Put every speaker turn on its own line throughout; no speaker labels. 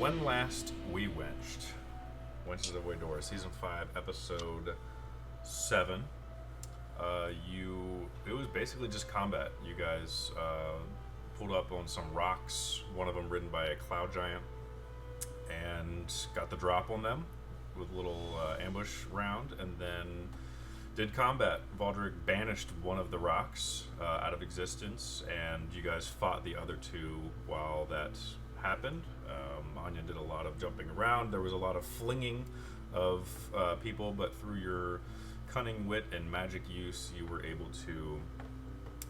When last we wenched, Wenches of Waydora, Season 5, Episode 7. It was basically just combat. You guys pulled up on some rocks, one of them ridden by a cloud giant, and got the drop on them with a little ambush round, and then did combat. Valdrick banished one of the rocks out of existence, and you guys fought the other two while that happened. Anya did a lot of jumping around. There was a lot of flinging of people, but through your cunning wit and magic use, you were able to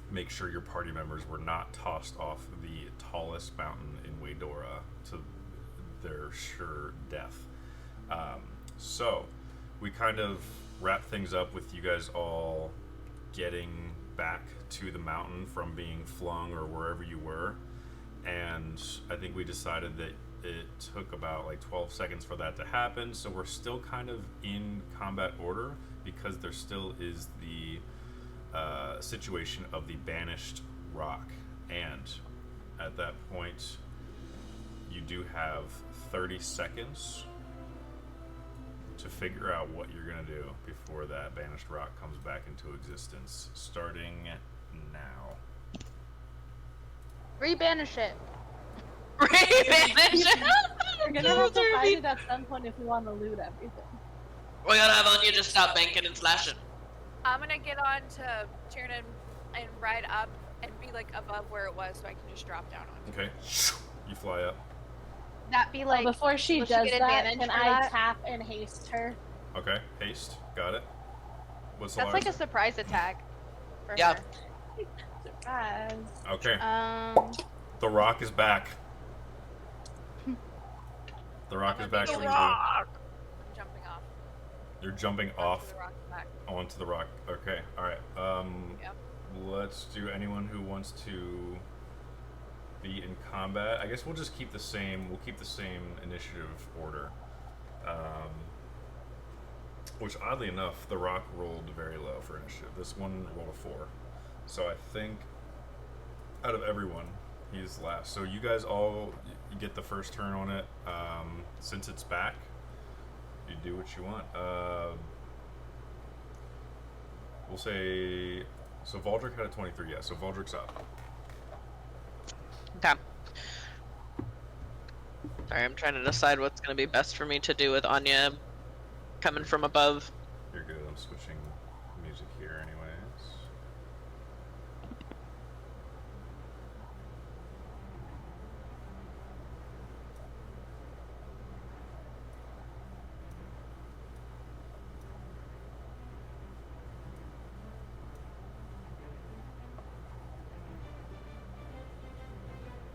make sure your party members were not tossed off the tallest mountain in Waydora to their sure death. So we kind of wrap things up with you guys all getting back to the mountain from being flung or wherever you were, and I think we decided that it took about like 12 seconds for that to happen, so we're still kind of in combat order because there still is the situation of the banished rock, and at that point you do have 30 seconds to figure out what you're going to do before that banished rock comes back into existence, starting now.
Rebanish it.
Rebanish it?
We're gonna have to fight it at some point if we want to loot everything.
We gotta have Anya just stop banking and slashing.
I'm gonna get on to Tiernan and ride up and be like above where it was so I can just drop down on it.
Okay. You fly up.
That be like
Before she
will
does
get
that,
advantage
can
for
I
that?
tap and haste her?
Okay. Haste. Got it. What's the
That's like a
largest?
surprise attack. For
Yeah.
her.
Surprise.
Okay.
Um,
The rock is back. The rock is back.
The
What are you
rock. I'm jumping off.
doing? You're jumping
onto
off
the rock back.
onto the rock. Okay. All right.
Yep.
Let's do anyone who wants to be in combat. I guess we'll just keep the same. We'll keep the same initiative order. Which, oddly enough, the rock rolled very low for initiative. This one rolled a 4. So I think out of everyone, he's last. So you guys all you get the first turn on it. Since it's back, you do what you want. We'll say. So Valdrick had a 23, yeah. So Valdrick's up.
Okay. Sorry, I'm trying to decide what's gonna be best for me to do with Anya coming from above.
You're good. I'm switching music here, anyways.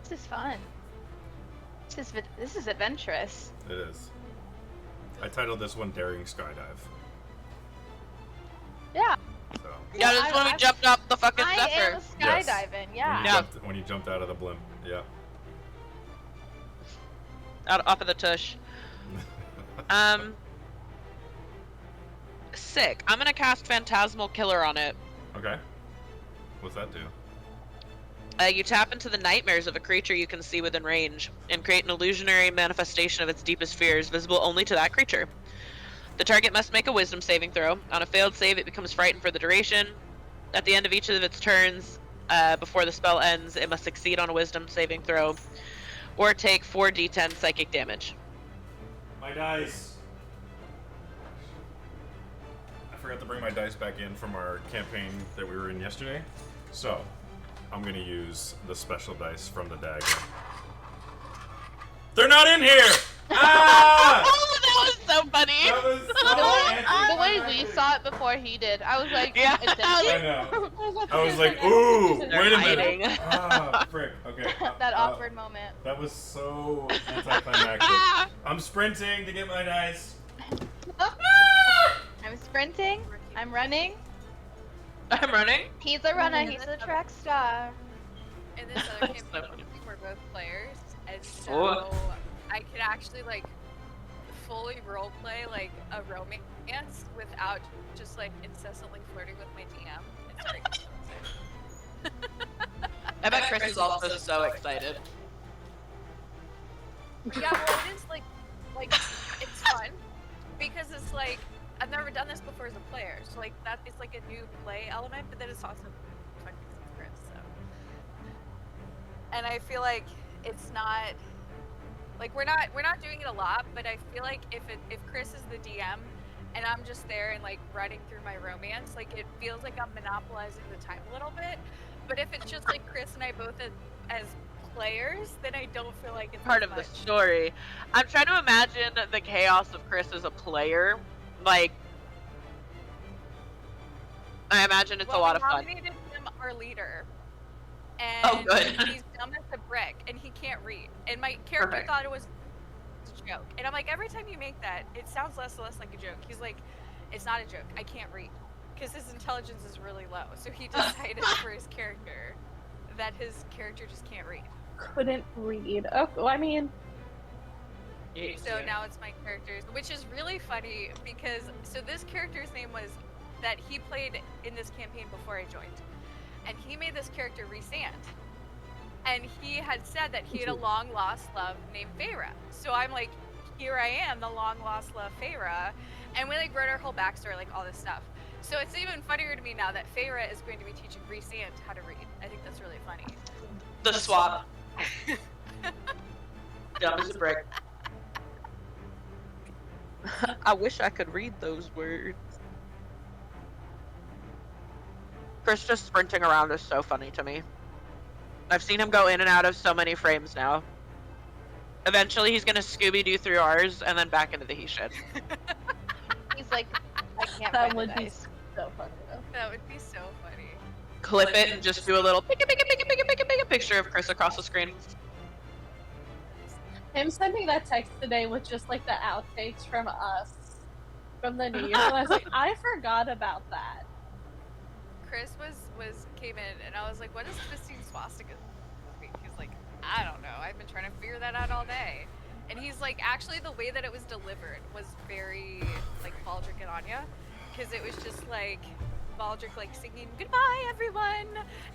this is fun. This is adventurous.
It is. I titled this one "Daring Skydive."
Yeah.
So
Yeah, this is when we jumped off the fucking
I
Zephyr.
am skydiving. Yeah.
Yeah.
when you jumped out of the blimp, yeah.
Out off of the tush. Sick. I'm gonna cast Phantasmal Killer on it.
Okay. What's that do?
You tap into the nightmares of a creature you can see within range, and create an illusionary manifestation of its deepest fears, visible only to that creature. The target must make a wisdom saving throw. On a failed save, it becomes frightened for the duration. At the end of each of its turns, before the spell ends, it must succeed on a wisdom saving throw, or take 4d10 psychic damage.
My dice. I forgot to bring my dice back in from our campaign that we were in yesterday. So, I'm gonna use the special dice from the dagger. They're not in here! Ah!
Oh, that was so funny!
That was so
The way we saw it before he did, I was like,
Yeah.
it's
I
empty.
know. I was like, ooh,
They're
wait a
hiding.
minute. Ah, frick. Okay.
That awkward moment.
That was so anticlimactic. I'm sprinting to get my dice.
I'm sprinting. I'm running.
I'm running.
He's a runner. He's a track star.
In this other
So
campaign,
funny.
we're both players, and so
Oh.
I could actually like fully roleplay like a romance without just like incessantly flirting with my DM. It's very
I bet Chris is also so excited.
Yeah, well, it like it's fun because it's like I've never done this before as a player, so like that is like a new play element, but then it's also fun because it's Chris. So, and I feel like it's not like we're not doing it a lot, but I feel like if Chris is the DM and I'm just there and like running through my romance, like it feels like I'm monopolizing the time a little bit. But if it's just like Chris and I both as players, then I don't feel like it's
Part
as
of the
much.
story. I'm trying to imagine the chaos of Chris as a player. Like, I imagine it's a lot of fun.
We nominated him our leader. And
Oh, good.
he's dumb as a brick, and he can't read. And my character
Perfect.
thought it was a joke. And I'm like, every time you make that, it sounds less and less like a joke. He's like, it's not a joke. I can't read. Because his intelligence is really low. So he decided for his character that his character just can't read.
Couldn't read. Oh, well, I mean,
So now it's my character's, which is really funny because, so this character's name was, that he played in this campaign before I joined. And he made this character Resand. And he had said that he had a long lost love named Feyre. So I'm like, here I am, the long lost love Feyre. And we like wrote our whole backstory, like all this stuff. So it's even funnier to me now that Feyre is going to be teaching Resand how to read. I think that's really funny.
The swap. Dumb as a brick. I wish I could read those words. Chris just sprinting around is so funny to me. I've seen him go in and out of so many frames now. Eventually he's gonna Scooby-Doo through ours and then back into the he shed.
He's like, I can't
that
find
would
the
be
dice.
so funny though.
That would be so funny.
Clip it and just do a little pick a picture of Chris across the screen.
Him sending that text today with just like the outtakes from us from the New Year, and I was like, I forgot about that.
Chris came in and I was like, what is twisting swastika mean? He's like, I don't know. I've been trying to figure that out all day. And he's like, actually the way that it was delivered was very like Baldric and Anya. Because it was just like Baldric like singing goodbye everyone,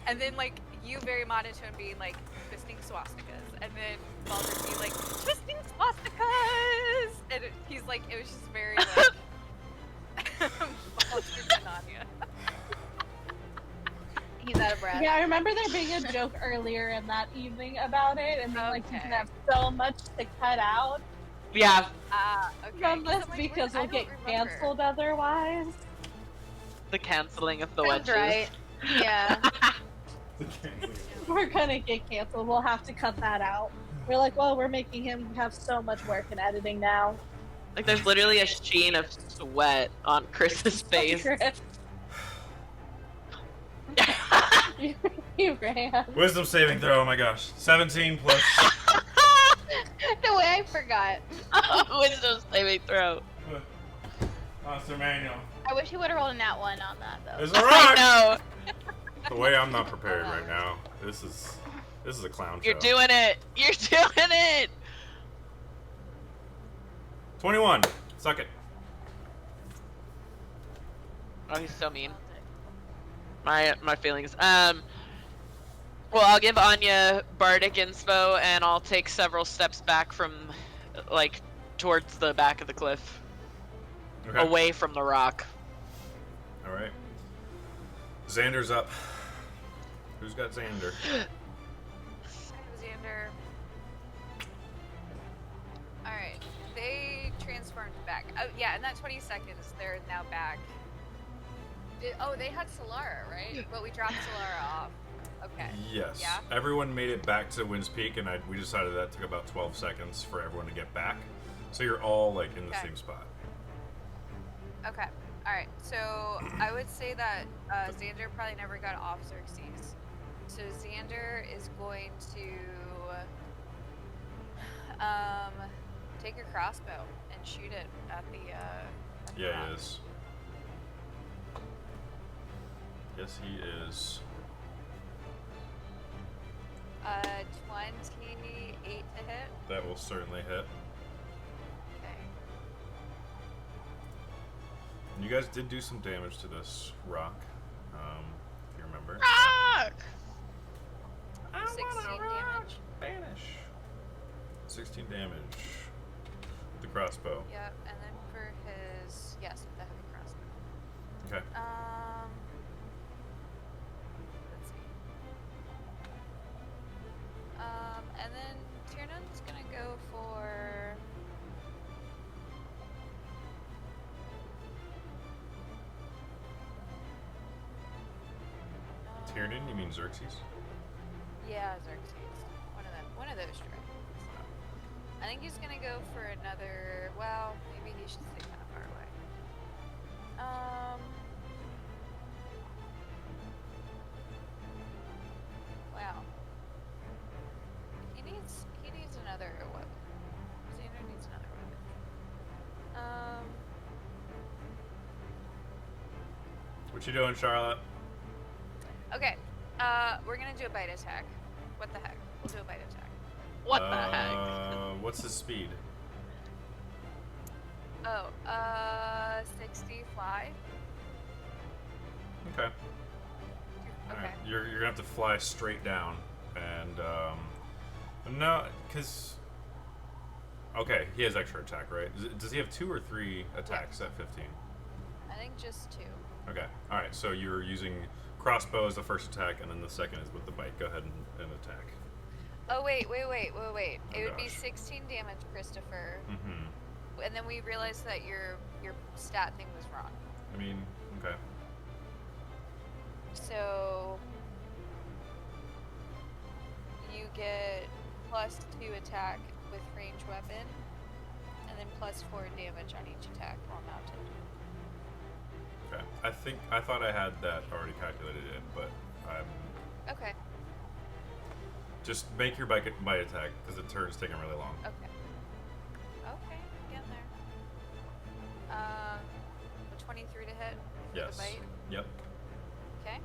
and then like you very monotone being like twisting swastikas, and then Baldric being like twisting swastikas, and he's like, it was just very like Baldric and Anya.
He's out of breath.
Yeah, I remember there being a joke earlier in that evening about it, and then like you can
Okay.
have so much to cut out
Yeah,
Okay.
from this
I'm like,
because
I
we'll
don't
get
remember.
canceled otherwise.
the canceling of the
Sounds
wedges.
right. Yeah.
We're gonna get canceled. We'll have to cut that out. We're like, well, we're making him have so much work in editing now.
Like there's literally a sheen of sweat on Chris's face.
Chris, you ran.
Wisdom saving throw. Oh my gosh, 17 plus.
No way, I forgot.
Wisdom saving throw.
Monster manual.
I wish he would have rolled a nat 1 on that though.
There's a
I
rock.
know.
The way I'm not prepared right now. This is a clown show.
You're doing it. You're doing it.
21. Suck it.
Oh, he's so mean. My feelings. Well, I'll give Anya bardic inspo, and I'll take several steps back from, like, towards the back of the cliff,
Okay.
away from the rock.
All right. Xander's up. Who's got Xander?
Xander. Alright, they transformed back. Oh, yeah, in that 20 seconds, they're now back. They had Solara, right? But we dropped Solara off. Okay.
Yes.
Yeah?
Everyone made it back to Wind's Peak, and we decided that took about 12 seconds for everyone to get back. So you're all like in the
Okay.
same spot.
Okay. Alright, so I would say that Xander probably never got off Xerxes. So Xander is going to take a crossbow and shoot it at the
Yeah,
rock.
he is. Yes, he is.
28 to hit.
That will certainly hit.
Okay.
You guys did do some damage to this rock, if you remember.
Rock!
16 damage.
Vanish. 16 damage. the crossbow.
Yep, and then for his yes, with the heavy crossbow.
Okay.
Let's see. And then Tiernan's gonna go for.
Tiernan, you mean Xerxes?
Yeah, Xerxes. One of them. One of those dragons. I think he's gonna go for another. Well, maybe he should stay kind of far away. Wow. He needs another weapon. Xander needs another weapon.
What you doing, Charlotte?
Okay. We're gonna do a bite attack. What the heck? We'll do a bite attack.
What the heck?
What's his speed?
Oh, 60 fly.
Okay.
Okay.
Alright, you're gonna have to fly straight down, and no, because okay, he has extra attack, right? Does he have 2 or 3 attacks at 15?
I think just 2.
Okay, all right. So you're using crossbow as the first attack, and then the second is with the bite. Go ahead and attack.
Oh wait.
Oh,
It would be
gosh.
16 damage, Christopher.
Mm-hmm.
And then we realized that your stat thing was wrong.
I mean, okay.
So you get +2 attack with ranged weapon, and then +4 damage on each attack while mounted.
Okay. I thought I had that already calculated in, but I'm
Okay.
just make your bite attack because the turn's taking really long.
Okay. Okay, getting there. 23 to hit for
Yes.
the bite.
Yep.
Okay. And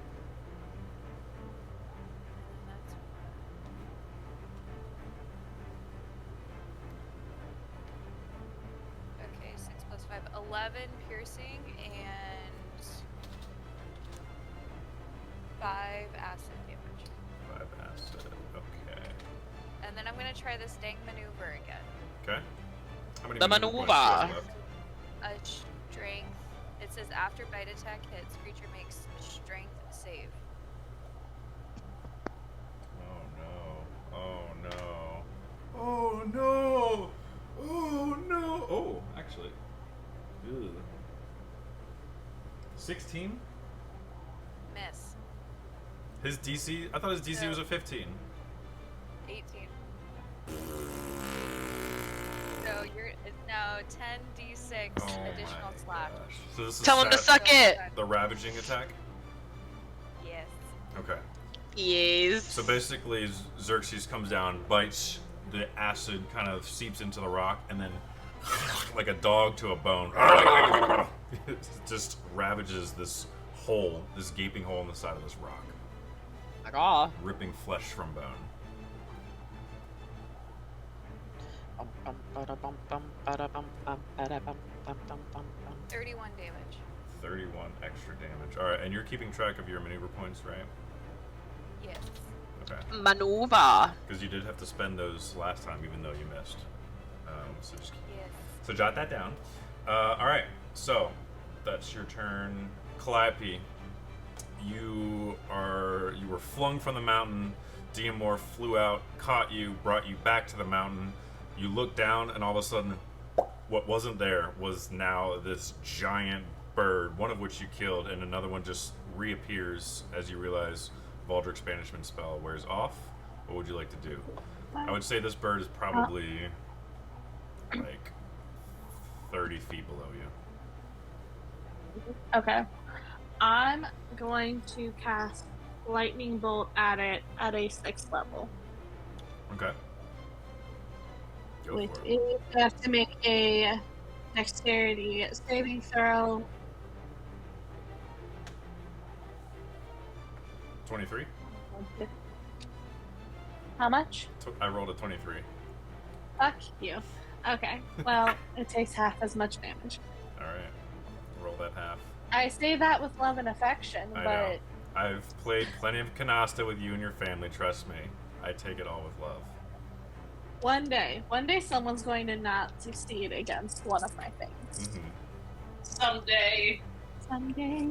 then that's okay. 6 + 5, 11 piercing and 5 acid damage.
5 acid. Okay.
And then I'm gonna try this dang maneuver again.
Okay. How many
The
maneuver points
maneuver.
do you have left?
A strength. It says after bite attack hits, creature makes a strength save.
Oh no. Oh no. Oh no. Oh no. Oh, actually. Ugh. 16?
Miss.
His DC? I thought his DC
No.
was a 15.
18. So it's now 10d6
Oh
additional
my
slash.
gosh. So this is
Tell him to
stat-
suck it.
the ravaging attack?
Yes.
Okay.
Yes.
So basically, Xerxes comes down, bites, the acid kind of seeps into the rock, and then, like a dog to a bone, it just ravages this hole, this gaping hole in the side of this rock,
Like, aw.
ripping flesh from bone.
31 damage.
31 extra damage. All right, and you're keeping track of your maneuver points, right?
Yes.
Okay.
Maneuver.
Because you did have to spend those last time, even though you missed. So just
Yes.
So jot that down. All right, so that's your turn. Calliope, you were flung from the mountain. Diamor flew out, caught you, brought you back to the mountain. You look down, and all of a sudden, what wasn't there was now this giant bird, one of which you killed, and another one just reappears as you realize Valdrick's banishment spell wears off. What would you like to do? I would say this bird is probably like 30 feet below you.
Okay. I'm going to cast lightning bolt at it at a 6th level.
Okay. Go
Which
for it.
is I have to make a dexterity saving throw.
23?
How much?
I rolled a 23.
Fuck you. Okay. Well, it takes half as much damage.
Alright. Roll that half.
I say that with love and affection,
I
but
know. I've played plenty of canasta with you and your family, trust me. I take it all with love.
One day, someone's going to not succeed against one of my things.
Mm-hmm.
Someday.
Someday.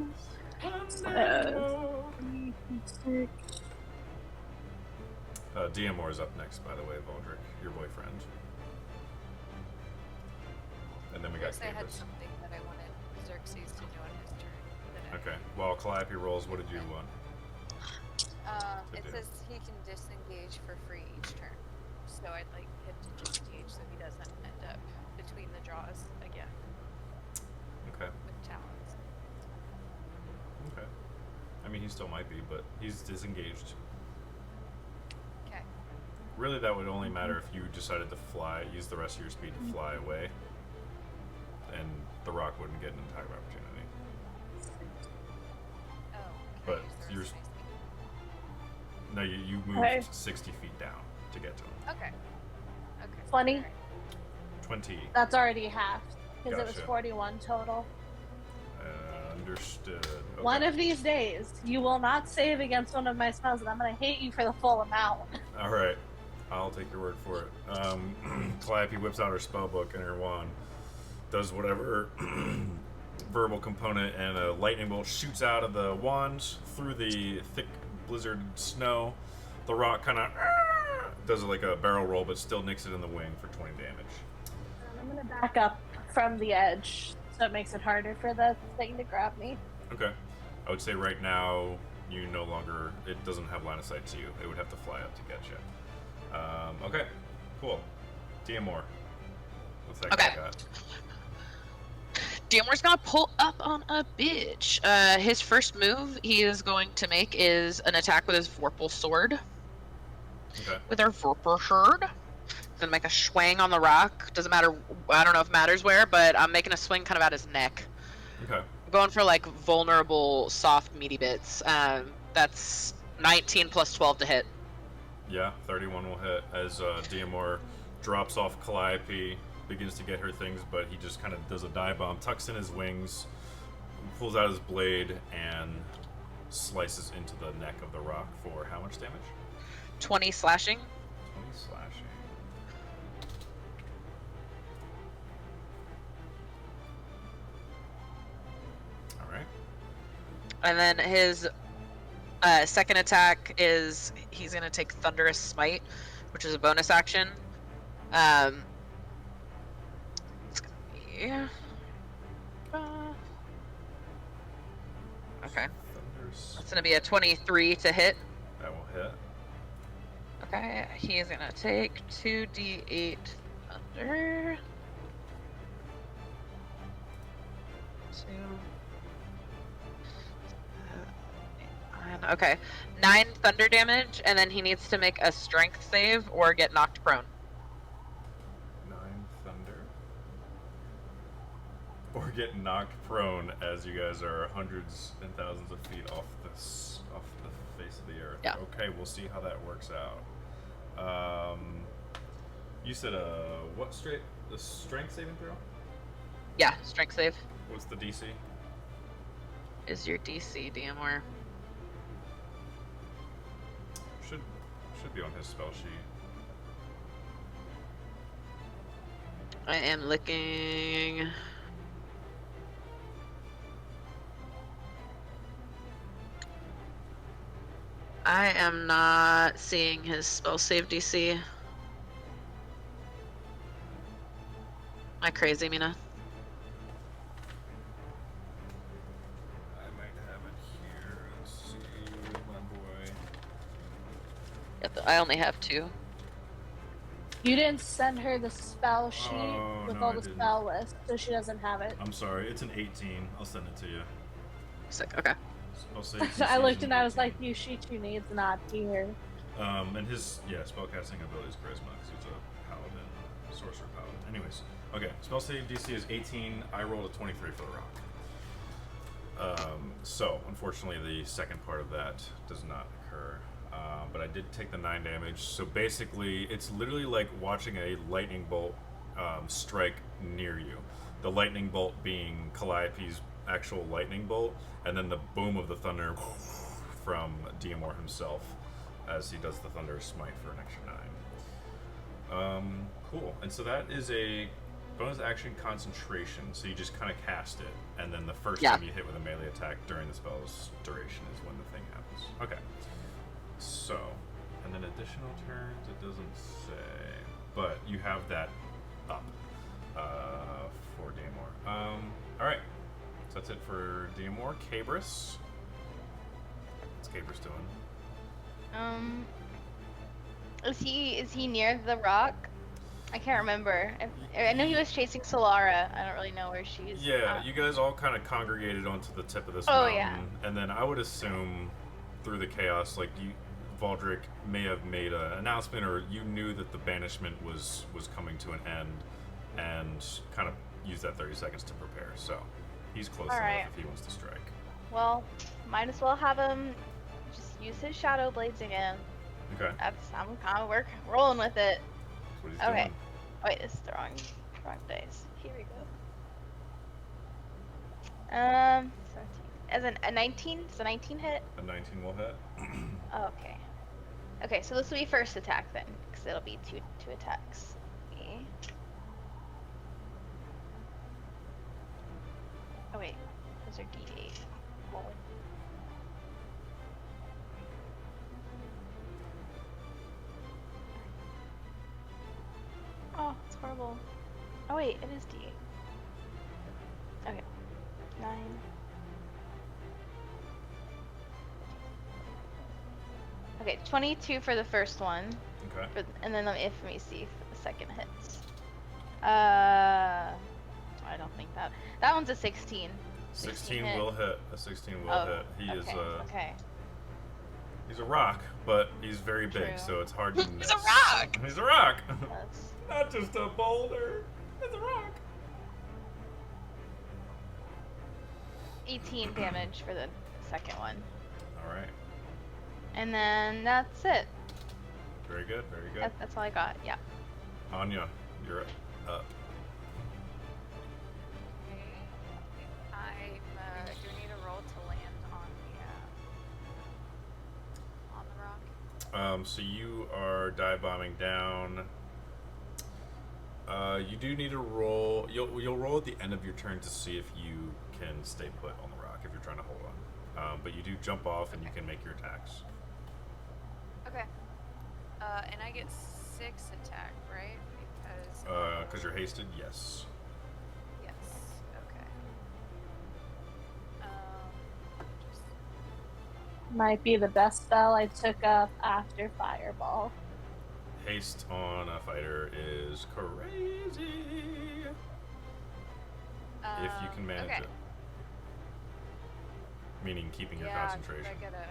Diamor is up next, by the way, Valdric, your boyfriend. And then we got
Chris, I had
Candace.
something that I wanted Xerxes to do on his turn. that I-
Okay. While Calliope rolls, what did you want?
It
do.
says he can disengage for free each turn. So I'd like him to disengage so he doesn't end up between the draws again
Okay.
with talons.
Okay. I mean, he still might be, but he's disengaged.
Okay.
Really, that would only matter if you decided to fly, use the rest of your speed to fly away, and the rock wouldn't get an attack of opportunity.
Oh.
But
use the
you're-
rest of my speed?
No, you moved
Okay.
60 feet down to get to him.
Okay. Okay.
20.
Alright.
20.
That's already half because it was
Gotcha.
41 total.
Understood. Okay.
One of these days, you will not save against one of my spells, and I'm going to hate you for the full amount.
All right. I'll take your word for it. Calliope whips out her spell book and her wand, does whatever verbal component, and a lightning bolt shoots out of the wand through the thick blizzard snow. The rock kind of does like a barrel roll, but still nicks it in the wing for 20 damage.
And I'm going to back up from the edge, so it makes it harder for the thing to grab me.
Okay. I would say right now, you no longer, it doesn't have line of sight to you. It would have to fly up to get you. Okay, cool. Diamor. What's that guy
Okay.
got?
Diamor's gonna pull up on a bitch. His first move he is going to make is an attack with his Vorpal sword.
Okay.
With our Vorpal sword. He's gonna make a swing on the rock. Doesn't matter, I don't know if it matters where, but I'm making a swing kind of at his neck.
Okay.
I'm going for like vulnerable, soft, meaty bits. That's 19 plus 12 to hit.
Yeah, 31 will hit as Diamor drops off Calliope, begins to get her things, but he just kind of does a dive bomb, tucks in his wings, pulls out his blade, and slices into the neck of the rock for how much damage?
20 slashing.
20 slashing. Alright.
And then his second attack is he's gonna take Thunderous Smite, which is a bonus action. It's gonna be okay.
Thunderous.
It's gonna be a 23 to hit.
That will hit.
Okay, he's gonna take 2d8 thunder. Okay, 9 thunder damage, and then he needs to make a strength save or get knocked prone.
9 thunder. Or get knocked prone as you guys are hundreds and thousands of feet off the face of the earth.
Yeah.
Okay, we'll see how that works out. You said the strength saving throw?
Yeah, strength save
What's the DC?
is your DC, DMR.
Should be on his spell sheet.
I am looking. I am not seeing his spell save DC. Am I crazy, Mina?
I might have it here. Let's see, my boy.
Yep, I only have 2.
You didn't send her the spell sheet
Oh,
with
no,
all
I
the
didn't.
spell list, so she doesn't have it.
I'm sorry, it's an 18. I'll send it to you.
Sick. Okay.
Spell save
So I
DC
looked
is
and I was
18.
like, you sheet you need's not here.
And his spellcasting ability is charisma because he's a paladin, sorcerer paladin. Anyways, okay, spell save DC is 18. I rolled a 23 for the rock. So unfortunately, the second part of that does not occur. But I did take the 9 damage. So basically, it's literally like watching a lightning bolt strike near you. The lightning bolt being Calliope's actual lightning bolt, and then the boom of the thunder from Diamor himself as he does the Thunder Smite for an extra Cool. And so that is a bonus action concentration. So you just kind of cast it, and then the first time you hit with a melee attack during the spell's duration is when the thing happens. Okay. So, and then additional turns, it doesn't say, but you have that up for Diamor. All right. So that's it for Diamor. Cabris. What's Cabris doing?
Is he near the rock? I can't remember. I know he was chasing Solara. I don't really know where she's.
Yeah, you guys all kind of congregated onto the tip of this
Oh,
mountain,
yeah.
and then I would assume through the chaos, like Valdric may have made an announcement, or you knew that the banishment was coming to an end, and kind of used that 30 seconds to prepare. So he's close enough
Alright.
if he wants to strike.
Well, might as well have him just use his shadow blades again.
Okay,
I'm kind of rolling with it.
that's what he's
Okay.
doing.
Wait, this is the wrong dice. Here we go. 17. As a 19? Does a 19 hit?
A 19 will hit.
Oh, okay. Okay, so this will be first attack then, because it'll be two attacks. Okay. Oh wait, those are D8. Lol. Oh, it's horrible. Oh wait, it is D8. Okay. 9. Okay, 22 for the first one.
Okay.
And then let me see if the second hits. I don't think that. That one's a 16.
16
hit.
will hit. A 16 will
Oh,
hit. He is
okay.
he's a rock, but he's very big,
True.
so it's hard to miss.
He's a rock!
He's a rock!
That's
Not just a boulder. It's a rock.
18 damage for the second one.
All right.
And then that's it.
Very good. Very good.
That's all I got. Yeah.
Anya, you're up.
Okay. I do need a roll to land on the rock.
So you are dive bombing down. You do need to roll. You'll roll at the end of your turn to see if you can stay put on the rock if you're trying to hold on. But you do jump off and you can make your attacks.
Okay. And I get 6 attack, right?
Because you're hasted, yes.
Yes. Okay. Just
Might be the best spell I took up after Fireball.
Haste on a fighter is crazy. If you can manage
okay.
it. Meaning keeping your
Yeah, 'cause
concentration
I gotta.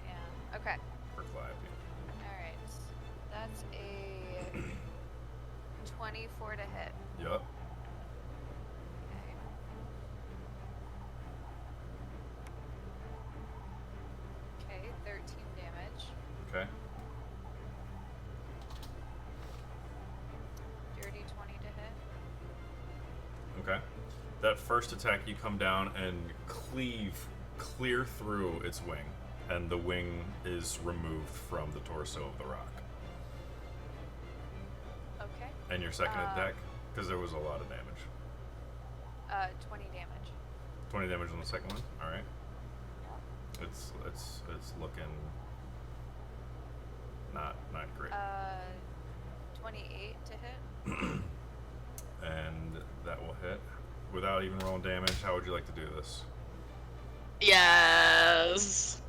Yeah. Okay.
for Clive.
All right. That's a 24 to hit.
Yup.
Okay. Okay. 13 damage.
Okay.
Dirty 20 to hit.
Okay. That first attack, you come down and clear through its wing, and the wing is removed from the torso of the rock.
Okay.
And your second attack, because there was a lot of damage.
20 damage.
20 damage on the second one. All right. It's looking not great.
28 to hit.
And that will hit without even rolling damage. How would you like to do this?
Yes.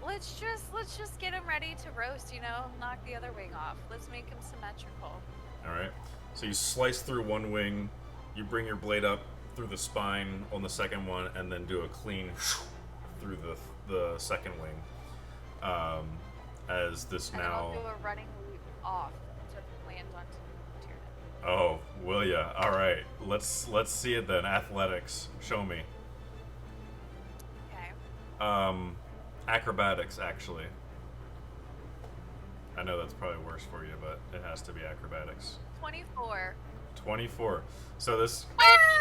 Let's just get him ready to roast, knock the other wing off. Let's make him symmetrical.
All right. So you slice through one wing, you bring your blade up through the spine on the second one, and then do a clean through the second wing. As this
And
now.
I'll do a running leap off to land onto Tiernan.
Oh, will ya? All right. Let's see it then. Athletics. Show me.
Okay.
Acrobatics, actually. I know that's probably worse for you, but it has to be acrobatics.
24.
24. So this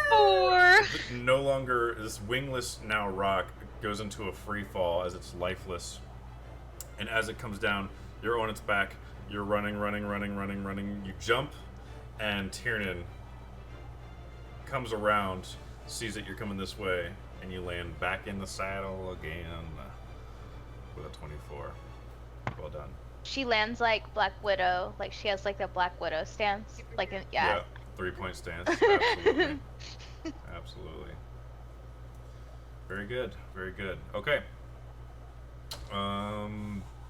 4.
no longer, this wingless now rock goes into a free fall as it's lifeless. And as it comes down, you're on its back. You're running. You jump, and Tiernan comes around, sees that you're coming this way, and you land back in the saddle again with a 24. Well done.
She lands like Black Widow, like she has like the Black Widow stance, like yeah.
3-point stance. Absolutely. Absolutely. Very good. Very good. Okay.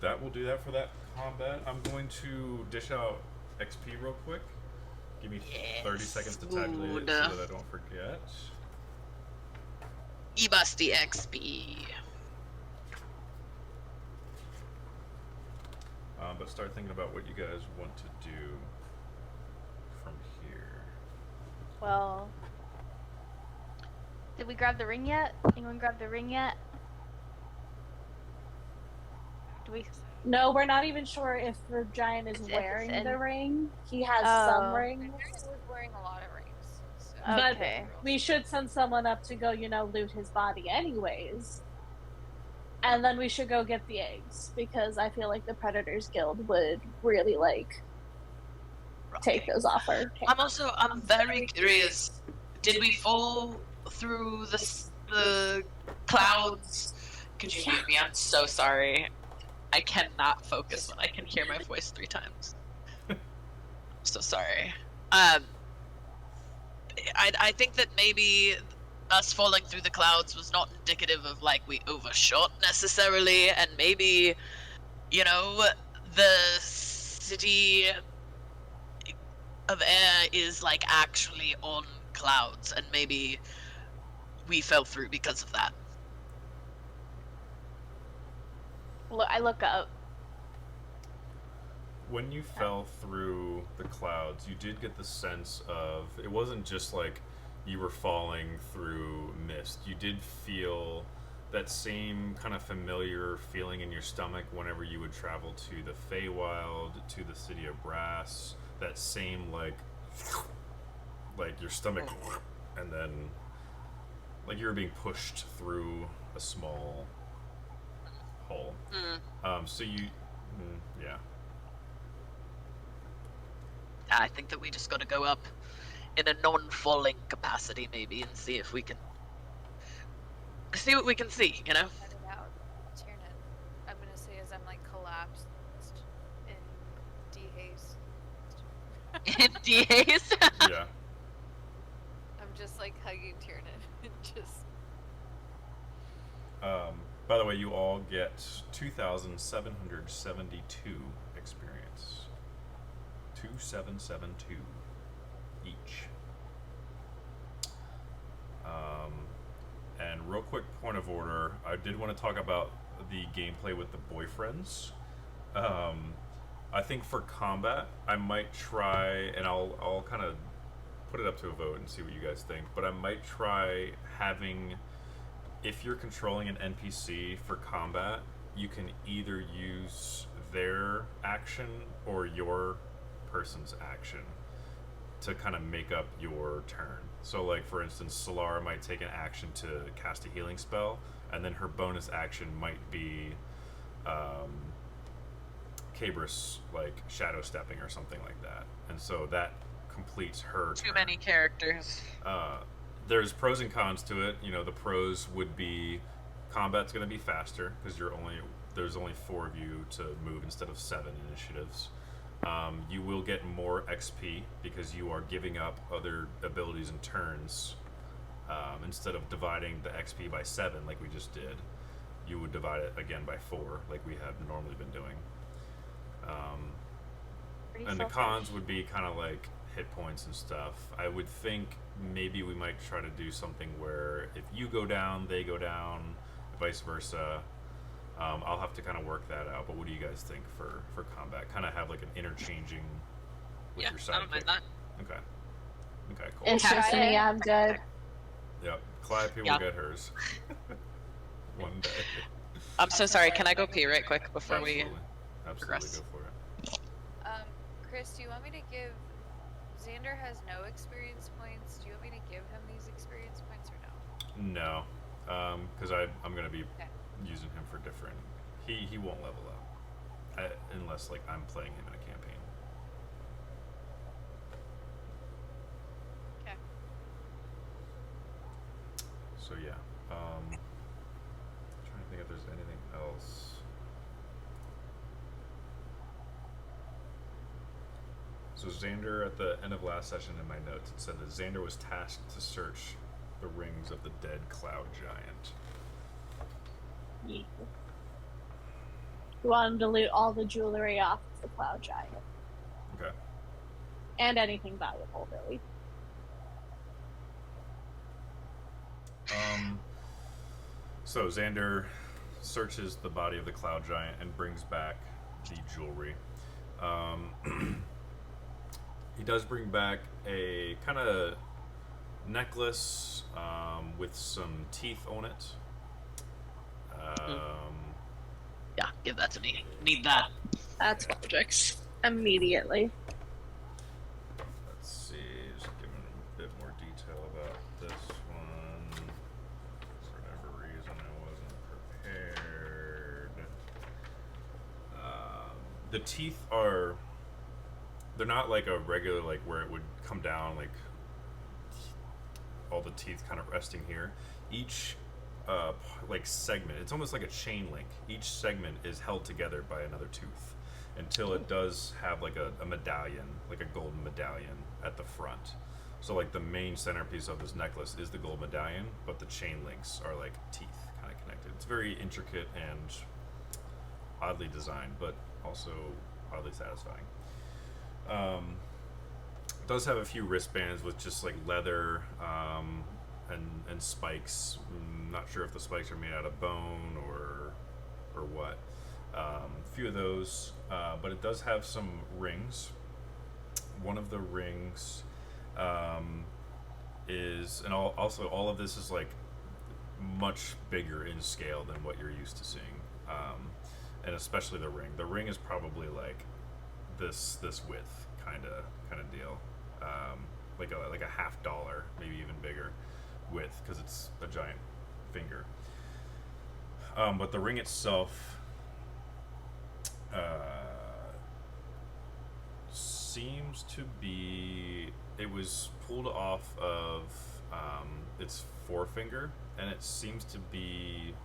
That will do that for that combat. I'm going to dish out XP real quick. Give me 30 seconds to tabulate it so that I don't forget.
E-busty XP.
But start thinking about what you guys want to do from here.
Well, did we grab the ring yet? Anyone grab the ring yet? Do we?
No, we're not even sure if the giant is
It's
wearing the
in-
ring. He has some rings.
He was wearing a lot of rings. So.
But
Okay.
we should send someone up to go, loot his body anyways. And then we should go get the eggs, because I feel like the Predators Guild would really, take those off our hands.
I'm very curious. Did we fall through the clouds? Could you hear me? I'm so sorry. I cannot focus when I can hear my voice 3 times. So sorry. I think that maybe us falling through the clouds was not indicative of we overshot necessarily, and maybe, the city of air is actually on clouds, and maybe we fell through because of that.
I look up.
When you fell through the clouds, you did get the sense of, it wasn't just you were falling through mist. You did feel that same kind of familiar feeling in your stomach whenever you would travel to the Feywild, to the City of Brass. That same your stomach, and then you were being pushed through a small hole. So you, yeah.
I think that we just got to go up in a non-falling capacity, maybe, and see if we can see what we can see.
Cut it out. Tiernan, I'm gonna say as I'm collapsed in dehaze.
In DAs.
Yeah.
I'm just hugging Tiernan. Just.
By the way, you all get 2,772 experience. 2,772 each. And real quick point of order, I did want to talk about the gameplay with the boyfriends. I think for combat, I might try, and I'll kind of put it up to a vote and see what you guys think, but I might try having, if you're controlling an NPC for combat, you can either use their action or your person's action to kind of make up your turn. So for instance, Solara might take an action to cast a healing spell, and then her bonus action might be Cabris shadow stepping or something like that. And so that completes her
Too
turn.
many characters.
There's pros and cons to it. The pros would be combat's going to be faster because there's only 4 of you to move instead of 7 initiatives. You will get more XP because you are giving up other abilities and turns. Instead of dividing the XP by 7 like we just did, you would divide it again by 4 like we had normally been doing. And the cons would be kind of hit points and stuff. I would think maybe we might try to do something where if you go down, they go down, vice versa. I'll have to kind of work that out, but what do you guys think for combat? Kind of have an interchanging with your sidekick.
I don't mind that.
Okay, cool.
Interesting, yeah, I'm good.
Yep, Calliope will get hers. One day.
I'm so sorry. Can I go pee right quick before
Absolutely.
we
Absolutely,
progress?
go for it.
Chris, do you want me to give? Xander has no experience points. Do you want me to give him these experience points or no?
No, because I'm going to be
Okay.
using him for different. He won't level up unless I'm playing him in a campaign. So yeah. Trying to think if there's anything else. So Xander, at the end of last session in my notes, it said that Xander was tasked to search the rings of the dead cloud giant.
Yeah. We want him to loot all the jewelry off the cloud giant.
Okay.
And anything valuable, really.
So Xander searches the body of the cloud giant and brings back the jewelry. He does bring back a kind of necklace with some teeth on it.
Yeah, give that to me. Need that.
That's objects. Immediately.
Let's see, just giving a bit more detail about this one. For whatever reason, I wasn't prepared. The teeth are... They're not like a regular, like, where it would come down, like, all the teeth kind of resting here. Each, like, segment, it's almost like a chain link. Each segment is held together by another tooth until it does have, like, a medallion, like a golden medallion at the front. So, like, the main centerpiece of this necklace is the gold medallion, but the chain links are, like, teeth kind of connected. It's very intricate and oddly designed, but also oddly satisfying. Does have a few wristbands with just like leather and spikes. Not sure if the spikes are made out of bone or what. A few of those, but it does have some rings. One of the rings is, and also all of this is like much bigger in scale than what you're used to seeing, and especially the ring. The ring is probably like this width kind of deal, like a $50, maybe even bigger width, because it's a giant finger. But the ring itself seems to be, it was pulled off of its forefinger, and it seems to be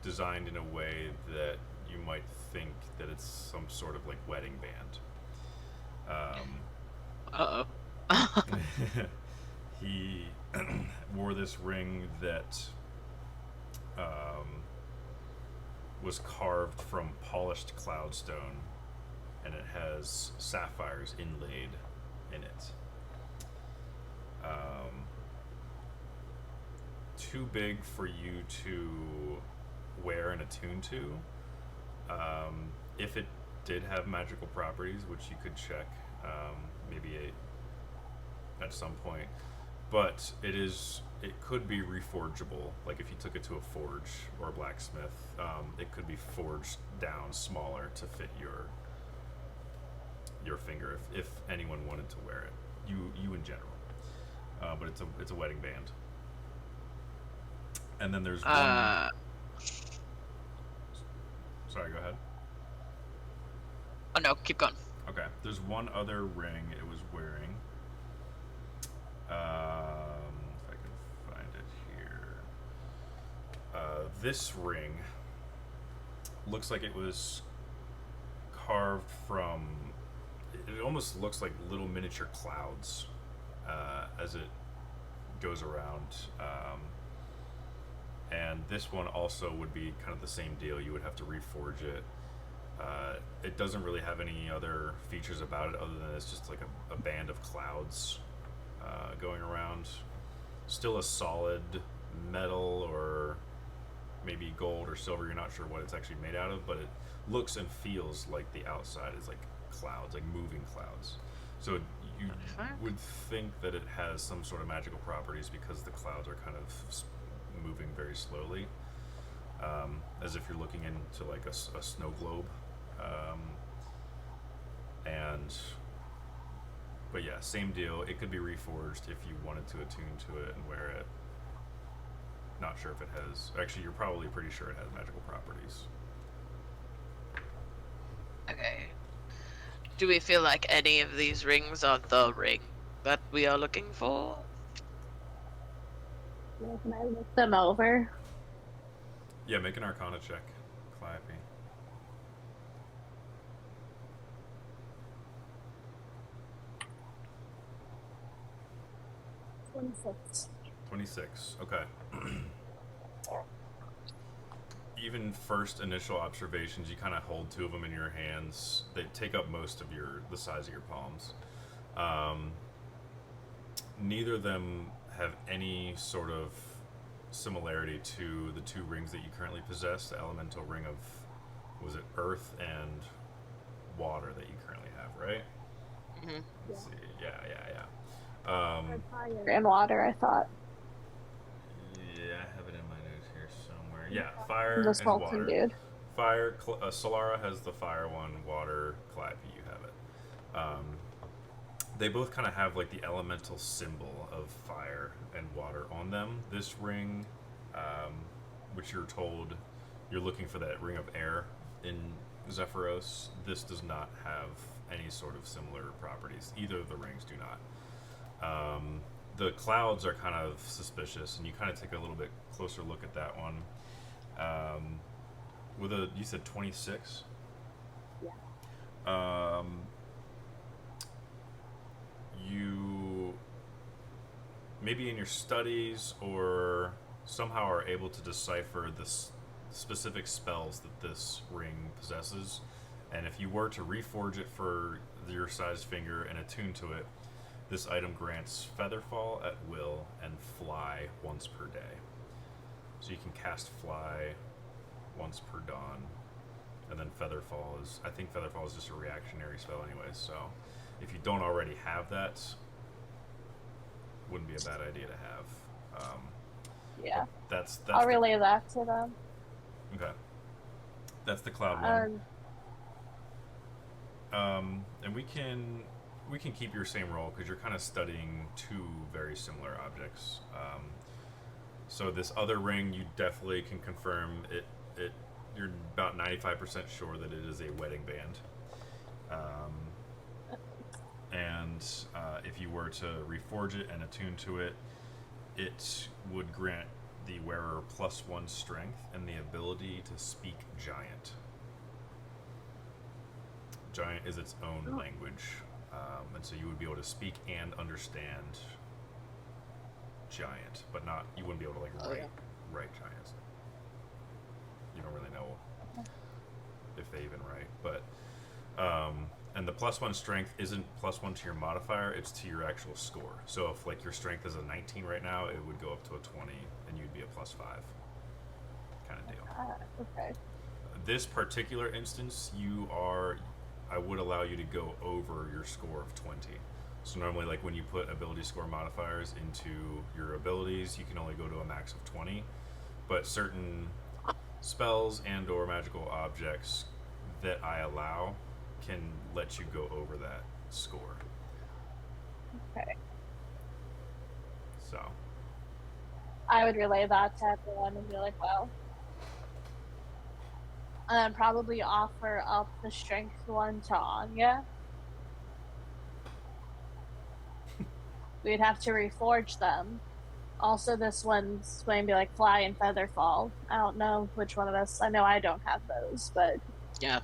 designed in a way that you might think that it's some sort of like wedding band. He wore this ring that was carved from polished cloudstone, and it has sapphires inlaid in it. Too big for you to wear and attune to. If it did have magical properties, which you could check maybe at some point, but it could be reforgeable. Like if you took it to a forge or a blacksmith, it could be forged down smaller to fit your finger if anyone wanted to wear it, you in general. But it's a wedding band. And then there's one. Sorry, go ahead.
Oh no, keep going.
Okay, there's one other ring it was wearing. If I can find it here. This ring looks like it was carved from... It almost looks like little miniature clouds as it goes around. And this one also would be kind of the same deal. You would have to reforge it. It doesn't really have any other features about it other than it's just like a band of clouds going around. Still a solid metal or maybe gold or silver. You're not sure what it's actually made out of, but it looks and feels like the outside is like clouds, like moving clouds. So you would think that it has some sort of magical properties because the clouds are kind of moving very slowly, as if you're looking into like a snow globe. But yeah, same deal. It could be reforged if you wanted to attune to it and wear it. Not sure if it has. Actually, you're probably pretty sure it has magical properties.
Okay. Do we feel like any of these rings are the ring that we are looking for?
Can I look them over?
Yeah, make an Arcana check, Calliope.
26.
26. Okay. Even first initial observations, you kind of hold two of them in your hands. They take up most of the size of your palms. Neither of them have any sort of similarity to the two rings that you currently possess. The elemental ring of, was it earth and water that you currently have, right?
Mm-hmm.
Let's see. Yeah.
Fire and water, I thought.
Yeah, I have it in my notes here somewhere. Yeah, fire
The
and
smelting
water.
dude.
Fire, Solara has the fire one. Water, Calliope, you have it. They both kind of have like the elemental symbol of fire and water on them. This ring, which you're told you're looking for that ring of air in Zephyros, this does not have any sort of similar properties. Either of the rings do not. The clouds are kind of suspicious, and you kind of take a little bit closer look at that one. You said 26?
Yeah.
You maybe in your studies or somehow are able to decipher the specific spells that this ring possesses, and if you were to reforge it for your sized finger and attune to it, this item grants Featherfall at will and Fly once per day. So you can cast Fly once per dawn, and then Featherfall is, I think Featherfall is just a reactionary spell anyway, so if you don't already have that, wouldn't be a bad idea to have.
Yeah.
That's
I'll relay that to them.
Okay. That's the cloud one. And we can keep your same role because you're kind of studying two very similar objects. So this other ring, you definitely can confirm it. You're about 95% sure that it is a wedding band. And if you were to reforge it and attune to it, it would grant the wearer +1 strength and the ability to speak giant. Giant is its own language, and so you would be able to speak and understand giant, but not, you wouldn't be able to write giants. You don't really know if they even write, but and the +1 strength isn't +1 to your modifier, it's to your actual score. So if like your strength is a 19 right now, it would go up to a 20 and you'd be a +5 kind of deal.
Okay.
This particular instance, I would allow you to go over your score of 20. So normally, like when you put ability score modifiers into your abilities, you can only go to a max of 20. But certain spells and or magical objects that I allow can let you go over that score.
Okay.
So
I would relay that to everyone and be like, well, and then probably offer up the strength one to Anya. We'd have to reforge them. Also, this one's going to be like Fly and Featherfall. I don't know which one of us. I know I don't have those, but
Yeah.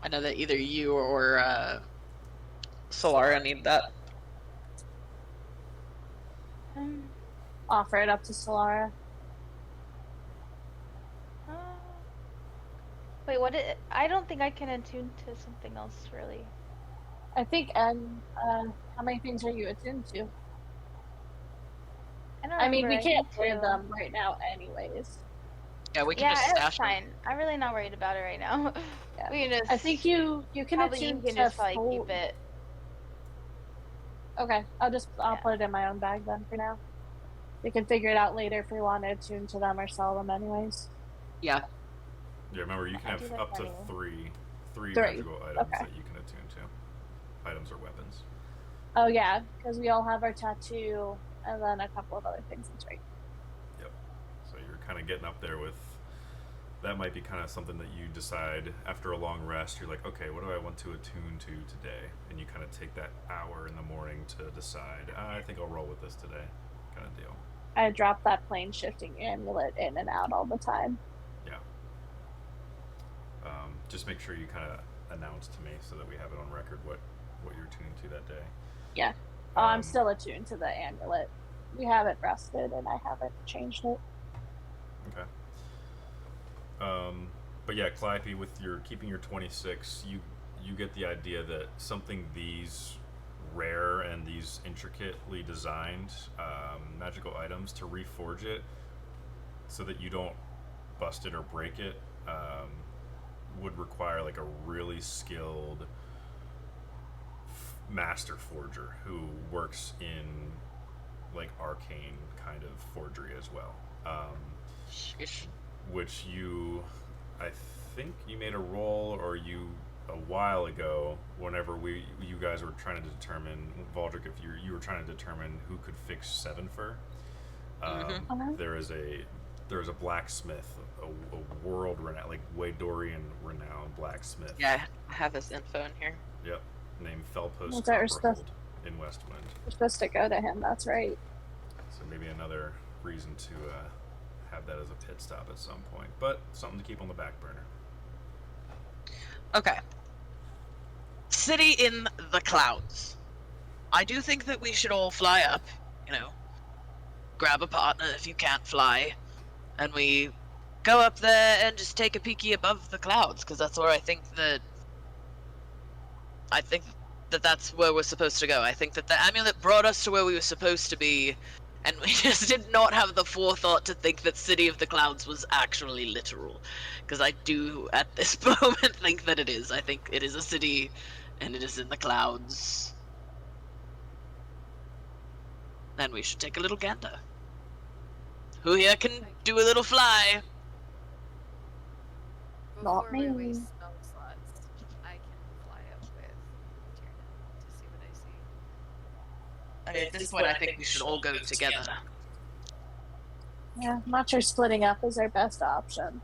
I know that either you or Solara need that.
offer it up to Solara.
Wait, I don't think I can attune to something else, really.
I think, and how many things are you attuned to? I mean, we can't clear them right now anyways.
Yeah, we can just
it's
stash them.
fine. I'm really not worried about it right now.
Yeah.
We can just,
I think you can
probably
attune
you can
to
just probably keep it.
Okay, I'll put it in my own bag then for now. We can figure it out later if we want to attune to them or sell them anyways.
Yeah.
Yeah, remember you can
I'll do
have
that
up to
anyway.
three
Three.
magical items
Okay.
that you can attune to. Items or weapons.
Oh yeah, because we all have our tattoo and then a couple of other things. That's right.
Yep. So you're kind of getting up there with that might be kind of something that you decide after a long rest. You're like, okay, what do I want to attune to today? And you kind of take that hour in the morning to decide, I think I'll roll with this today, kind of deal.
I drop that plane shifting amulet in and out all the time.
Yeah. Just make sure you kind of announce to me so that we have it on record what you're tuning to that day.
Yeah. I'm still attuned to the amulet. We haven't rested, and I haven't changed it.
Okay. But yeah, Calliope, with your keeping your 26, you get the idea that something these rare and these intricately designed magical items, to reforge it so that you don't bust it or break it, would require like a really skilled master forger who works in like arcane kind of forgery as well. Which I think you made a roll, or you a while ago, whenever you guys were trying to determine, Valdrick, if you were trying to determine who could fix Sevenfer. There is a blacksmith, a world renowned, like Waydorian renowned blacksmith.
Yeah, I have this info in here.
Yep, named Felpost
Well, we're
Copperhold in Westwind.
We're supposed to go to him, that's right.
So maybe another reason to have that as a pit stop at some point, but something to keep on the back burner.
Okay. City in the clouds. I do think that we should all fly up, grab a partner if you can't fly, and we go up there and just take a peeky above the clouds, because that's where I think that that's where we're supposed to go. I think that the amulet brought us to where we were supposed to be, and we just did not have the forethought to think that City of the Clouds was actually literal. Because I do, at this moment, think that it is. I think it is a city, and it is in the clouds. Then we should take a little gander. Who here can do a little fly?
Not
Before we
me.
waste spell slots, I can fly up with Tiernan to see what I see.
At this point, I think we should all go together.
Yeah, I'm not sure splitting up is our best option.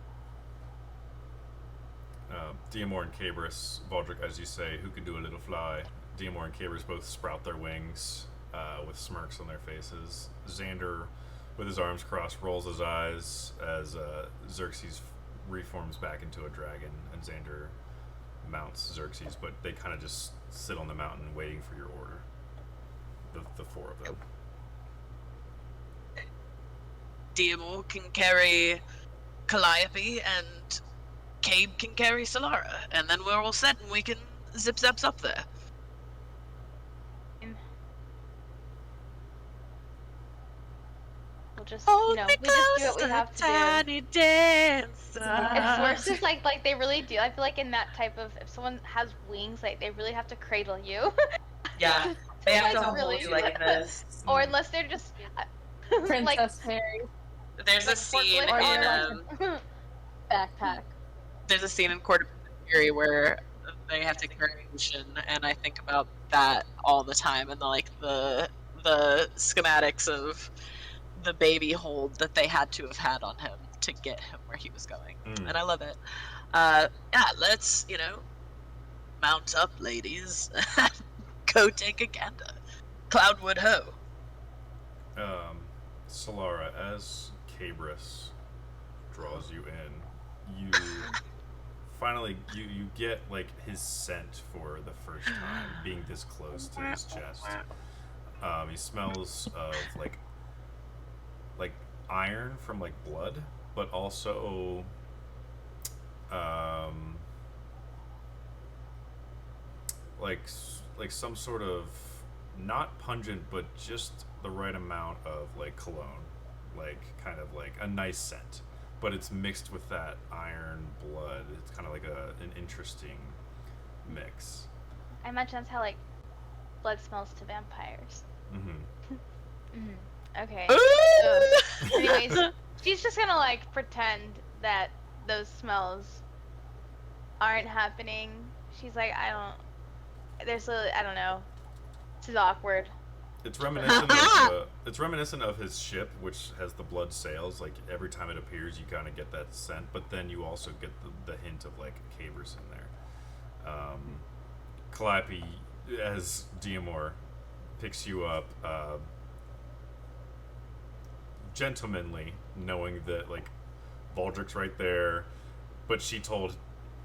Diamor and Cabris, Valdrick, as you say, who can do a little fly? Diamor and Cabris both sprout their wings with smirks on their faces. Xander, with his arms crossed, rolls his eyes as Xerxes reforms back into a dragon, and Xander mounts Xerxes, but they kind of just sit on the mountain waiting for your order. The four of them.
Diamor can carry Calliope, and Cabe can carry Solara, and then we're all set and we can zip-zaps up there.
We'll just,
Hold
we
me
just do what we
closer,
have to do.
tiny dancer.
It's worse, just like they really do. I feel like in that type of, if someone has wings, like they really have to cradle you.
Yeah, they have to
Like, really
hold you like this.
Or unless they're just
Princess
like
Harry
There's a scene
forklift
in
backpack.
there's a scene in Court of Fury where they have to carry Lucian, and I think about that all the time, and the schematics of the baby hold that they had to have had on him to get him where he was going, and I love it. Yeah, let's mount up, ladies. Go take a gander. Cloudwood ho.
Solara, as Cabris draws you in, you finally you get like his scent for the first time, being this close to his chest. He smells of like iron from like blood, but also like some sort of not pungent, but just the right amount of like cologne, like kind of like a nice scent, but it's mixed with that iron blood. It's kind of like an interesting mix.
I imagine that's how like blood smells to vampires. Okay. So, anyways, she's just gonna like pretend that those smells aren't happening. She's like, I don't know. This is awkward.
It's reminiscent of his ship, which has the blood sails. Like every time it appears, you kind of get that scent, but then you also get the hint of like Cavers in there. Calliope, as Diamor picks you up, gentlemanly, knowing that like Valdrick's right there, but she told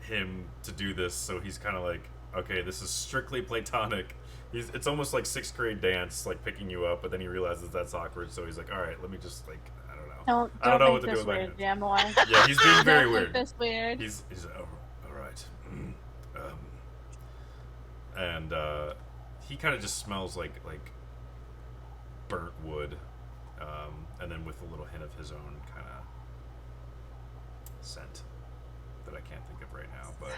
him to do this, so he's kind of like, okay, this is strictly platonic. It's almost like sixth grade dance, like picking you up, but then he realizes that's awkward, so he's like, all right, let me just like, I don't know. I don't know what to do with my hands. Yeah, he's being very weird.
This weird.
He's oh, all right. And he kind of just smells like burnt wood, and then with a little hint of his own kind of scent that I can't think of right now, but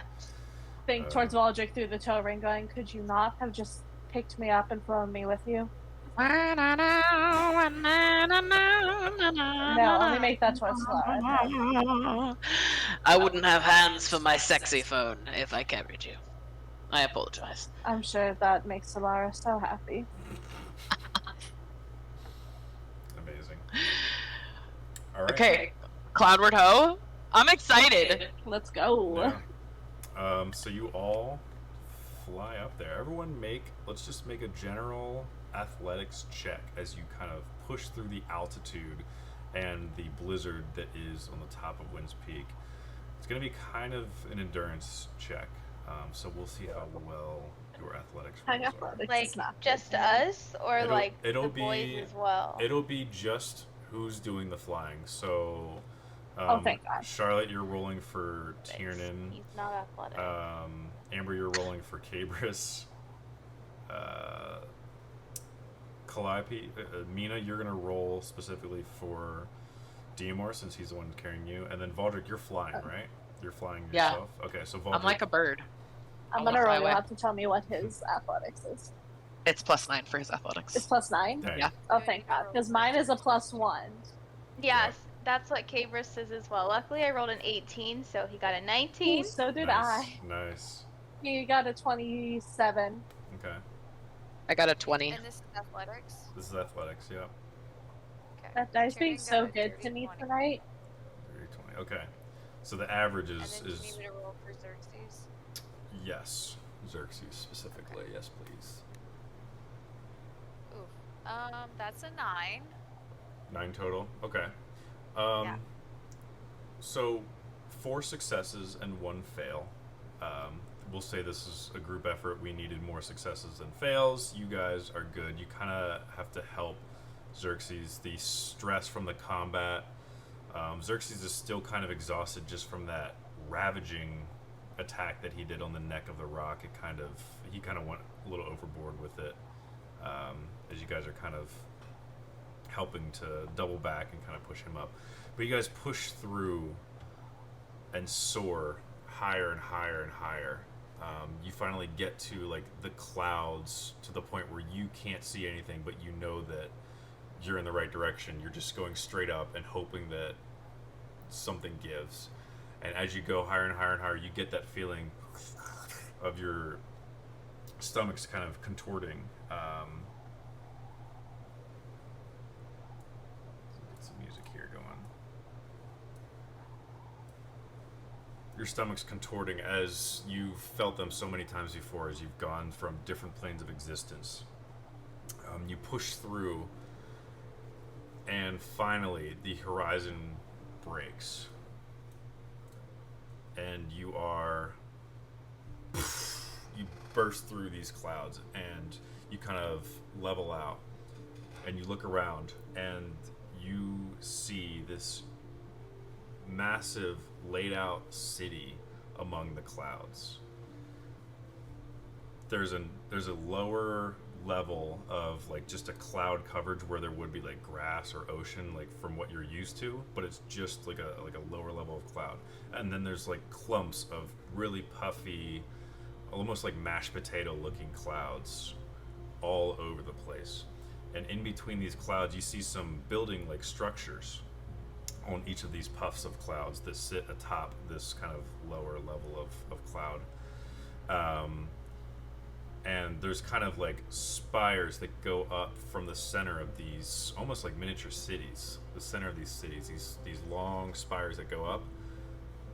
Think towards Valdrick through the toe ring, going, could you not have just picked me up and thrown me with you? No, let me make that choice slower.
I wouldn't have hands for my sexy phone if I carried you. I apologize.
I'm sure that makes Solara so happy.
amazing. All right.
Okay, Cloudward Ho. I'm excited.
Let's go.
Yeah. So you all fly up there. Everyone let's just make a general athletics check as you kind of push through the altitude and the blizzard that is on the top of Winds Peak. It's going to be kind of an endurance check. So we'll see how well your athletics rolls are.
Like just us, or
it'll
the
be,
boys as well?
It'll be just who's doing the flying. So,
thank God.
Charlotte, you're rolling for Tiernan.
He's not athletic.
Amber, you're rolling for Cabris. Calliope, Mina, you're gonna roll specifically for Diamor since he's the one carrying you, and then Valdrick, you're flying, right? You're flying yourself. Yeah. Okay, so Valdrick.
I'm like a bird.
I'm gonna roll. You'll have to tell me what his athletics is.
It's +9 for his athletics.
It's +9?
Dang.
Yeah.
Oh, thank God. Because mine is a +1.
Yes, that's what Cabris is as well. Luckily, I rolled an 18, so he got a 19.
So did
Nice.
I.
Nice.
He got a 27.
Okay.
I got a 20.
And this is athletics.
This is athletics. Yeah.
Okay.
That dice
Tyrion
being
got
so
a
good
dirty
to me
20.
tonight.
30, 20. Okay. So the average
And
is
then do you need me to roll for Xerxes?
yes. Xerxes specifically. Yes, please.
Oof. That's a 9.
9 total. Okay.
Yeah.
So 4 successes and 1 fail. We'll say this is a group effort. We needed more successes than fails. You guys are good. You kind of have to help Xerxes. The stress from the combat. Xerxes is still kind of exhausted just from that ravaging attack that he did on the neck of the rock. He kind of went a little overboard with it. As you guys are kind of helping to double back and kind of push him up. But you guys push through and soar higher and higher and higher. You finally get to like the clouds to the point where you can't see anything, but you know that you're in the right direction. You're just going straight up and hoping that something gives. And as you go higher and higher and higher, you get that feeling of your stomach's kind of contorting. Get some music here going. Your stomach's contorting as you've felt them so many times before, as you've gone from different planes of existence. You push through, and finally the horizon breaks. And you burst through these clouds, and you kind of level out, and you look around, and you see this massive laid out city among the clouds. There's a lower level of like just a cloud coverage where there would be like grass or ocean, like from what you're used to, but it's just like a lower level of cloud. And then there's like clumps of really puffy, almost like mashed potato looking clouds all over the place. And in between these clouds you see some building like structures on each of these puffs of clouds that sit atop this kind of lower level of cloud. And and there's kind of like spires that go up from the center of these, almost like miniature cities. The center of these cities, these long spires that go up,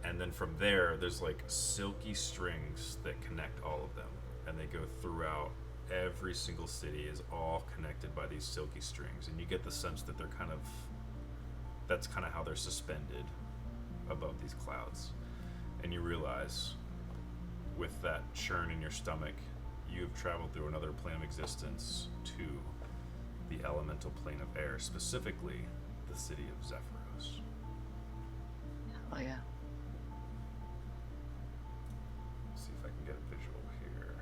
and then from there, there's like silky strings that connect all of them, and they go throughout. Every single city is all connected by these silky strings, and you get the sense that they're kind of, that's kind of how they're suspended above these clouds. And you realize, with that churn in your stomach, you've traveled through another plane of existence to the elemental plane of air, specifically the city of Zephyros.
Oh yeah.
See if I can get a visual here.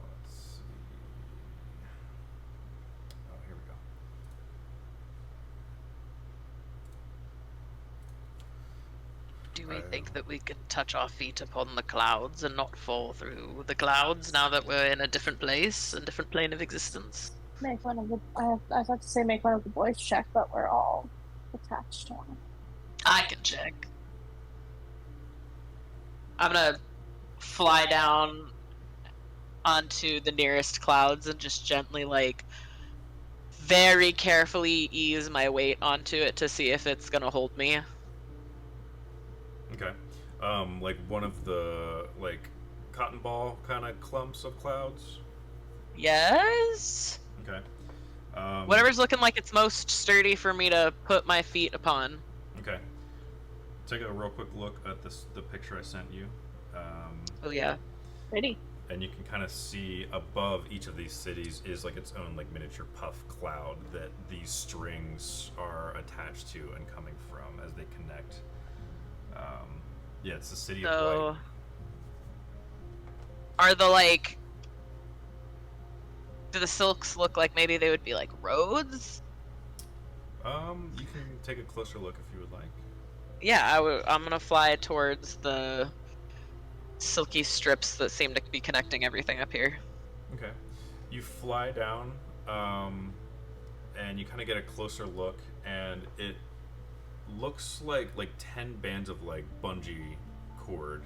Let's see. Oh, here we go.
Do we think that we can touch our feet upon the clouds and not fall through the clouds now that we're in a different place, a different plane of existence?
Make one of the. I was about to say make one of the boys check, but we're all attached to him.
I can check. I'm gonna fly down onto the nearest clouds and just gently, like, very carefully ease my weight onto it to see if it's gonna hold me.
Okay. Like one of the, like, cotton ball kind of clumps of clouds?
Yes?
Okay.
Whatever's looking like it's most sturdy for me to put my feet upon.
Okay. Take a real quick look at the picture I sent you.
Oh yeah.
Pretty.
And you can kind of see above each of these cities is like its own like miniature puff cloud that these strings are attached to and coming from as they connect. Yeah, it's the city of
So,
light.
are the, like, do the silks look like maybe they would be like roads?
You can take a closer look if you would like.
Yeah, I'm gonna fly towards the silky strips that seem to be connecting everything up here.
Okay. You fly down, and you kind of get a closer look, and it looks like 10 bands of like bungee cord,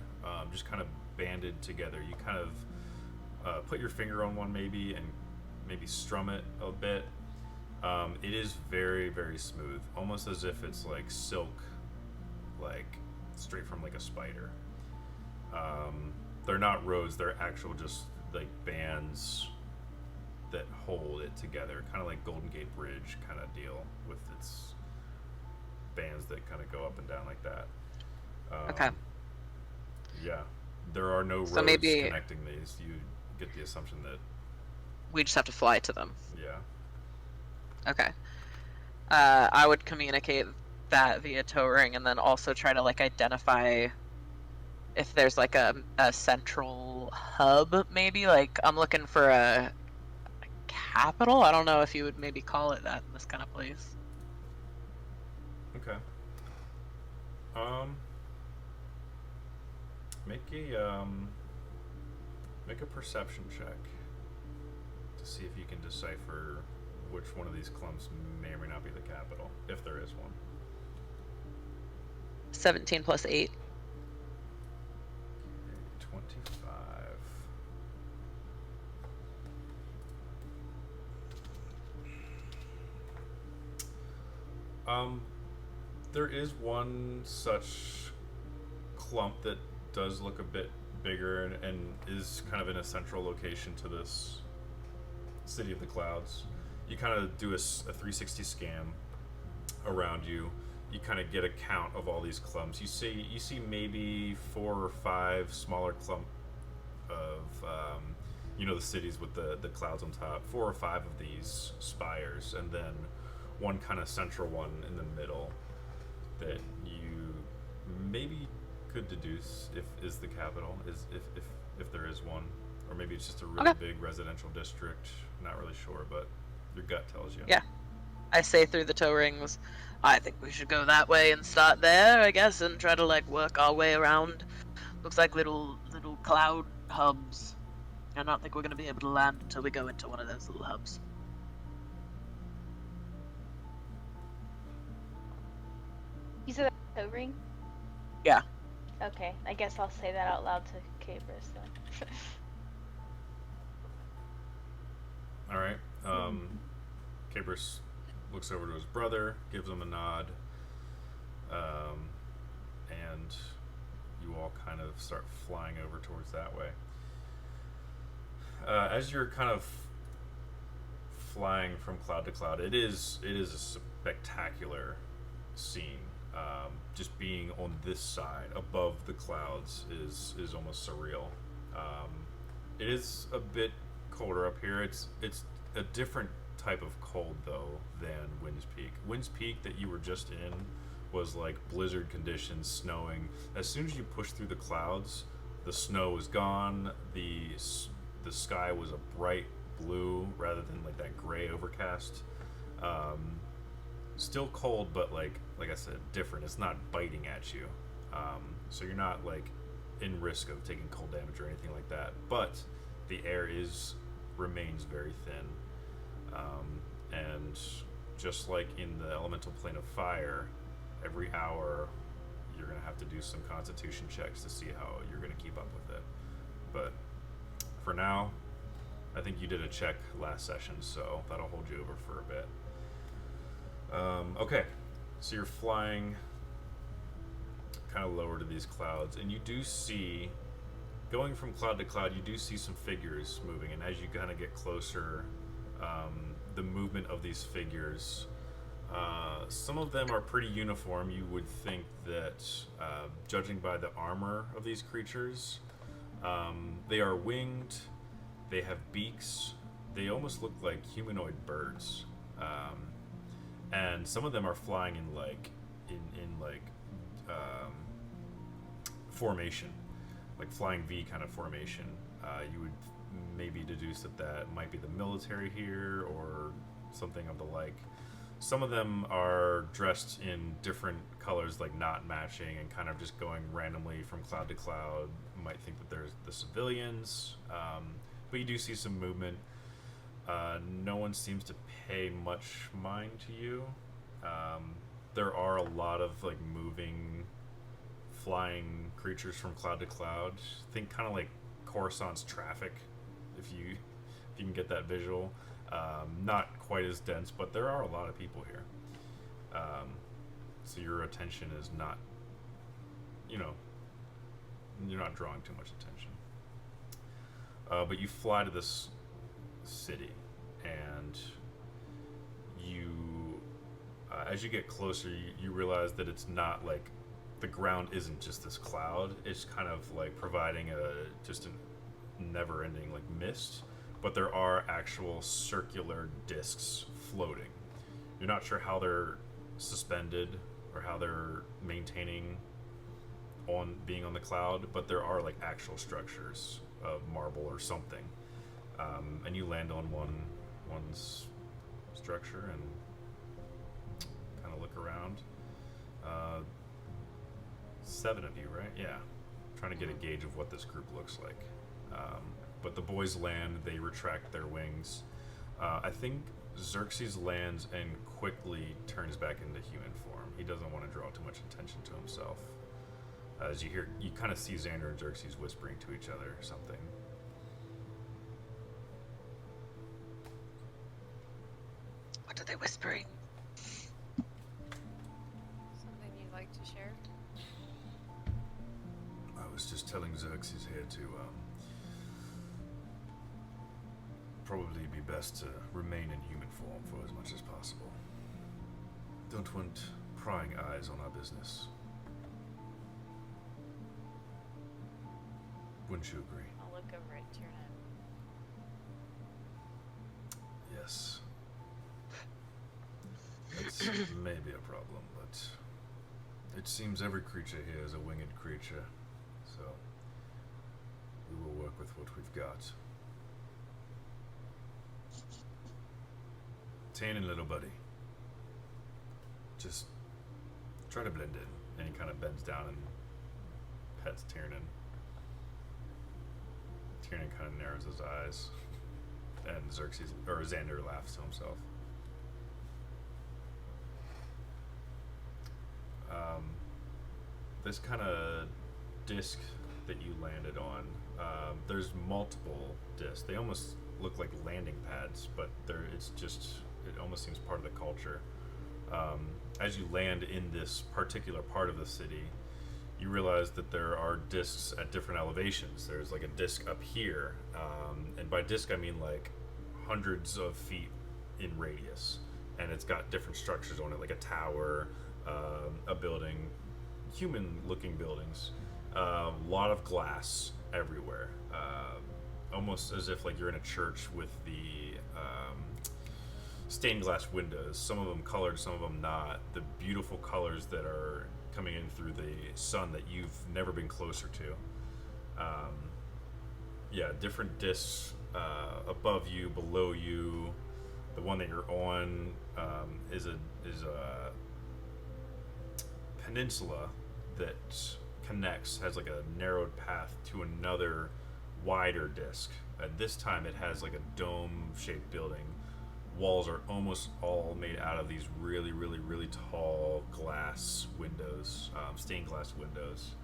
just kind of banded together. You kind of put your finger on one maybe and maybe strum it a bit. It is very, very smooth, almost as if it's like silk, like straight from like a spider. They're not rows, they're actual just like bands that hold it together, kind of like Golden Gate Bridge kind of deal, with its bands that kind of go up and down like that.
Okay.
Yeah, there are no
So
roads
maybe-
connecting these. You get the assumption that,
We just have to fly to them.
yeah.
Okay. I would communicate that via tow ring and then also try to like identify if there's like a central hub, maybe. Like, I'm looking for a capital. I don't know if you would maybe call it that in this kind of place.
Okay. Make a perception check to see if you can decipher which one of these clumps may or may not be the capital, if there is one.
17 plus 8.
Okay, 25. There is one such clump that does look a bit bigger and is kind of in a central location to this city of the clouds. You kind of do a 360 scan around you. You kind of get a count of all these clumps. You see maybe 4 or 5 smaller clump of the cities with the clouds on top. 4 or 5 of these spires, and then one kind of central one in the middle that you maybe could deduce if is the capital, is if there is one, or maybe it's just a really big residential district. Not really sure, but your gut tells you.
Yeah. I say through the tow rings, I think we should go that way and start there, I guess, and try to like work our way around. Looks like little cloud hubs. I don't think we're gonna be able to land until we go into one of those little hubs.
You said that tow ring?
Yeah.
Okay, I guess I'll say that out loud to Cabris then.
All right. Cabris looks over to his brother, gives him a nod, and you all kind of start flying over towards that way. As you're kind of flying from cloud to cloud, it is a spectacular scene. Just being on this side above the clouds is almost surreal. It is a bit colder up here. It's a different type of cold though than Winds Peak. Winds Peak that you were just in was like blizzard conditions, snowing. As soon as you push through the clouds, the snow was gone. The sky was a bright blue rather than like that gray overcast. Still cold, but like I said, different. It's not biting at you, so you're not like in risk of taking cold damage or anything like that. But the air remains very thin, and just like in the elemental plane of fire, every hour you're gonna have to do some constitution checks to see how you're gonna keep up with it. But for now, I think you did a check last session, so that'll hold you over for a bit. Okay, so you're flying kind of lower to these clouds, and you do see, going from cloud to cloud, you do see some figures moving, and as you kind of get closer, the movement of these figures, some of them are pretty uniform. You would think that, judging by the armor of these creatures, they are winged, they have beaks, they almost look like humanoid birds. And some of them are flying in formation, like flying V kind of formation. You would maybe deduce that might be the military here or something of the like. Some of them are dressed in different colors, like not matching and kind of just going randomly from cloud to cloud. You might think that there's the civilians, but you do see some movement. No one seems to pay much mind to you. There are a lot of like moving, flying creatures from cloud to cloud. Think kind of like Coruscant's traffic, if you can get that visual. Not quite as dense, but there are a lot of people here. So your attention is not, you're not drawing too much attention. But you fly to this city, and you as you get closer, you realize that it's not like the ground isn't just this cloud. It's kind of like providing just a never-ending like mist, but there are actual circular discs floating. You're not sure how they're suspended or how they're maintaining being on the cloud, but there are like actual structures of marble or something. And you land on one's structure and kind of look around. 7 of you, right? Yeah. Trying to get a gauge of what this group looks like. But the boys land, they retract their wings. I think Xerxes lands and quickly turns back into human form. He doesn't want to draw too much attention to himself. As you kind of see Xander and Xerxes whispering to each other or something.
What are they whispering?
Something you'd like to share?
I was just telling Xerxes here to probably be best to remain in human form for as much as possible. Don't want prying eyes on our business. Wouldn't you agree?
I'll look over at Tiernan.
Yes. That's maybe a problem, but it seems every creature here is a winged creature, so we will work with what we've got. Tiernan, little buddy, just try to blend in. And he kind of bends down and pets Tiernan. Tiernan kind of narrows his eyes, and Xander laughs to himself. This kind of disc that you landed on, there's multiple discs. They almost look like landing pads, but it almost seems part of the culture. As you land in this particular part of the city, you realize that there are discs at different elevations. There's like a disc up here, and by disc I mean like hundreds of feet in radius, and it's got different structures on it, like a tower, a building, human-looking buildings, a lot of glass everywhere, almost as if like you're in a church with the stained glass windows. Some of them colored, some of them not. The beautiful colors that are coming in through the sun that you've never been closer to. Different discs above you, below you. The one that you're on is a peninsula that connects, has like a narrowed path to another wider disc. This time it has like a dome-shaped building. Walls are almost all made out of these really, really, really tall glass windows, stained glass windows.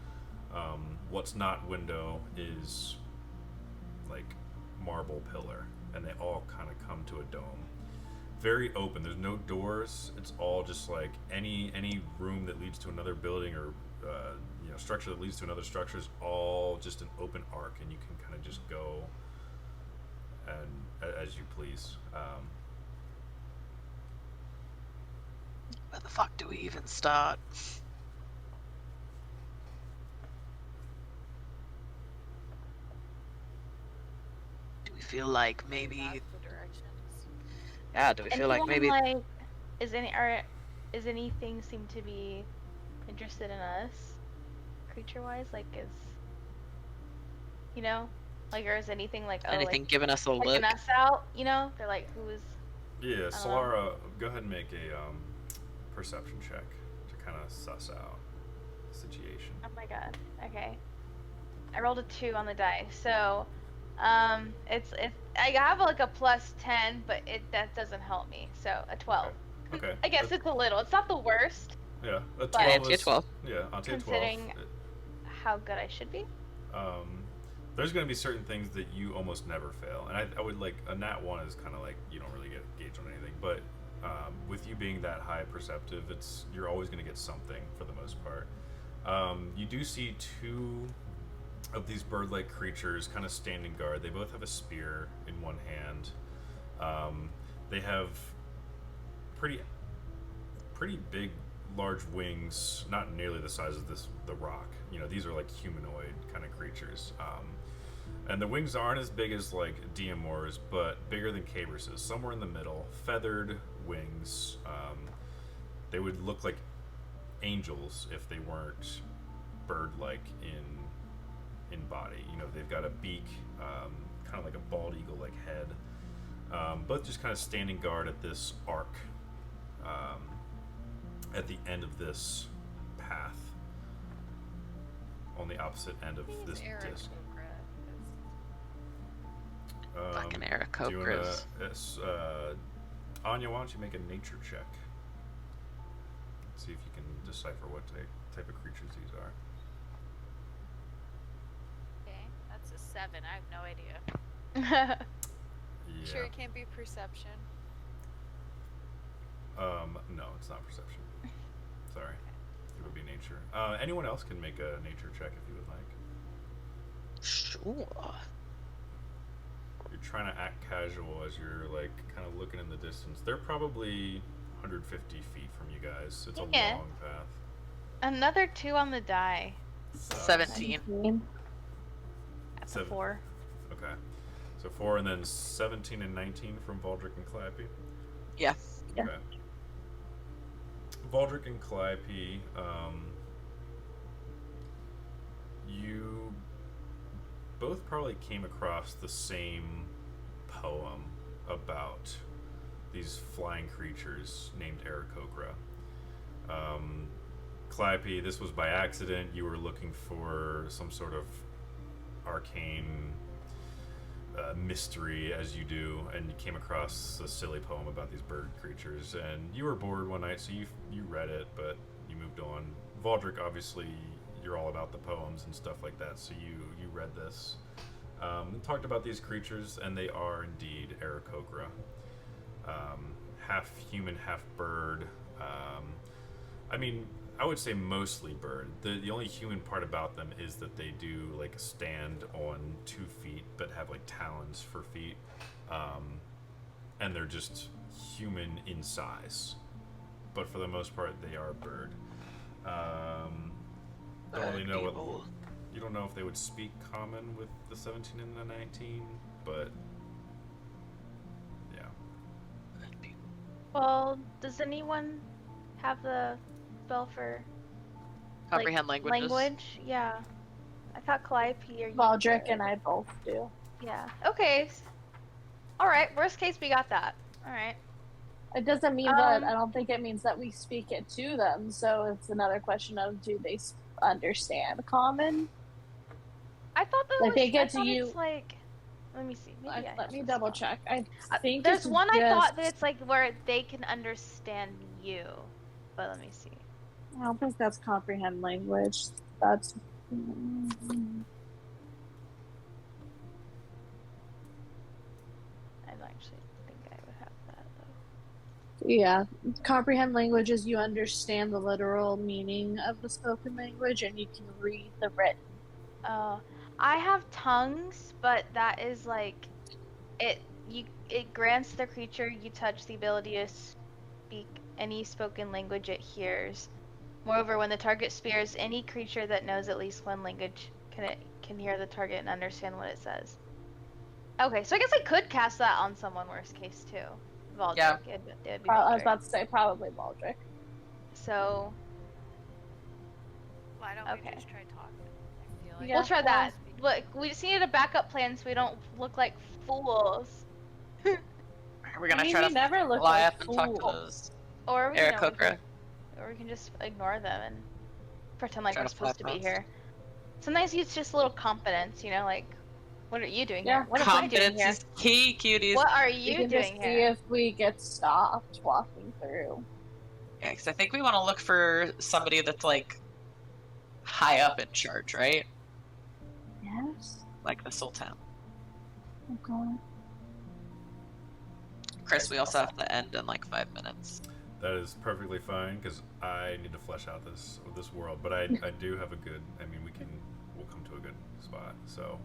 What's not window is like marble pillar, and they all kind of come to a dome. Very open. There's no doors. It's all just like any room that leads to another building or structure that leads to another structure is all just an open arc, and you can kind of just go and as you please.
Where the fuck do we even start? Do we feel like maybe?
That's the directions.
Yeah. Do we feel like maybe?
Like, is anything seem to be interested in us, creature-wise? Like, or is anything like
Anything giving us a look?
checking us out? They're like, who's?
Yeah, Solara, go ahead and make a perception check to kind of suss out the situation.
Oh my god. Okay. I rolled a 2 on the die, so it's I have like a +10, but that doesn't help me. So a 12.
Okay.
I guess it's a little. It's not the worst,
Yeah, a 12
I'd say
is,
12.
Yeah, I'll take 12.
considering how good I should be.
There's going to be certain things that you almost never fail, and I would like a nat 1 is kind of like you don't really get a gauge on anything, but with you being that high perceptive, you're always going to get something for the most part. You do see 2 of these bird-like creatures kind of standing guard. They both have a spear in one hand. They have pretty big, large wings, not nearly the size of the rock. These are like humanoid kind of creatures. And the wings aren't as big as like Diamor's, but bigger than Cabrus's. Somewhere in the middle, feathered wings. They would look like angels if they weren't bird-like in body. They've got a beak, kind of like a bald eagle-like head. Both just kind of standing guard at this arc, at the end of this path, on the opposite end of this disc.
Fucking
Do you
Aarakocras.
wanna, Anya, why don't you make a nature check? See if you can decipher what type of creatures these are.
Okay, that's a 7. I have no idea.
Yeah.
Sure, it can't be perception.
No, it's not perception. Sorry. It would be nature. Anyone else can make a nature check if you would like.
Sure.
You're trying to act casual as you're like kind of looking in the distance. They're probably 150 feet from you guys. It's a
Yeah.
long path.
Another 2 on the die.
17.
That's a
Seven.
4.
Okay. So 4 and then 17 and 19 from Valdric and Calliope.
Yeah.
Yeah.
Okay. Valdric and Calliope, you both probably came across the same poem about these flying creatures named Aarakocra. Calliope, this was by accident. You were looking for some sort of arcane mystery, as you do, and you came across a silly poem about these bird creatures, and you were bored one night, so you read it, but you moved on. Valdric, obviously, you're all about the poems and stuff like that, so you read this. And talked about these creatures, and they are indeed Aarakocra. Half human, half bird. I mean, I would say mostly bird. The only human part about them is that they do like stand on 2 feet, but have like talons for feet, and they're just human in size. But for the most part, they are bird. Don't really know what. You don't know if they would speak common with the 17 and the 19, but yeah.
Well, does anyone have the spell for
Comprehend languages.
language? Yeah. I thought Calliope or you
Valdric
did.
and I both do.
Yeah. Okay. All right. Worst case, we got that. All right.
It doesn't mean that, I don't think it means that we speak it to them, so it's another question of do they understand common?
I thought that
Like,
was,
they get
I
to
thought
you-
it's like, let me see. Maybe
Let me
just
double
saw.
check. I think
There's
it's
one I thought
just-
that it's like where they can understand you, but let me see.
I don't think that's comprehend language. That's
I don't actually think I would have that though.
yeah. Comprehend language is you understand the literal meaning of the spoken language and you can read the written.
I have tongues, but that is like it grants the creature you touch the ability to speak any spoken language it hears. Moreover, when the target spears any creature that knows at least one language, can hear the target and understand what it says. Okay, so I guess I could cast that on someone, worst case too. Valdric.
Yeah.
It'd be
I was
Valdric.
about to say probably Valdric.
So
Why don't we
Okay.
just try talking? I feel like
Yeah,
we'll try that.
speaking-
Look, we just needed a backup plan so we don't look like fools.
We're gonna
I mean,
try
we
to
never look
fly
like
up and talk to
fools.
those
Or we
Aarakocra.
or we can just ignore them and pretend like
Try
we're
to fly
supposed to be
past.
here. Sometimes it's just a little confidence, you know, like, what are you doing
Yeah.
here? What am I doing
Confidence
here?
is key, cuties.
What are
We
you
can just
doing
see
here?
if we get stopped walking through.
Yeah, because I think we want to look for somebody that's like high up in charge, right?
Yes.
Like the Sultan.
Oh god.
Chris, we also have to end in like 5 minutes.
That is perfectly fine because I need to flesh out this world. But I do have a good. I mean, we'll come to a good spot. So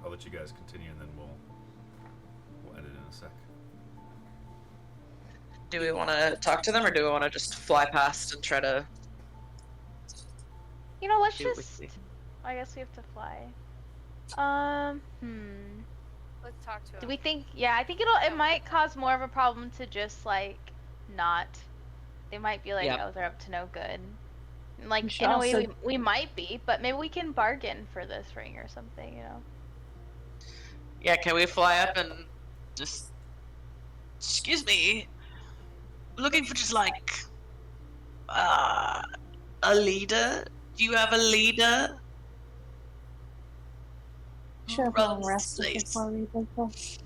I'll let you guys continue, and then we'll end it in a sec.
Do we want to talk to them, or do we want to just fly past and try to?
You know, let's
Do what we
just.
see.
I guess we have to fly.
Let's talk to him.
Do we think? Yeah, I think it might cause more of a problem to just like not. They might be like,
Yep.
oh, they're up to no good. Like
We should
in a way,
also-
we might be, but maybe we can bargain for this ring or something, you know.
Yeah, can we fly up and just? Excuse me. Looking for just like a leader. Do you have a leader?
Should have
Run
long rested
place.
before we did this.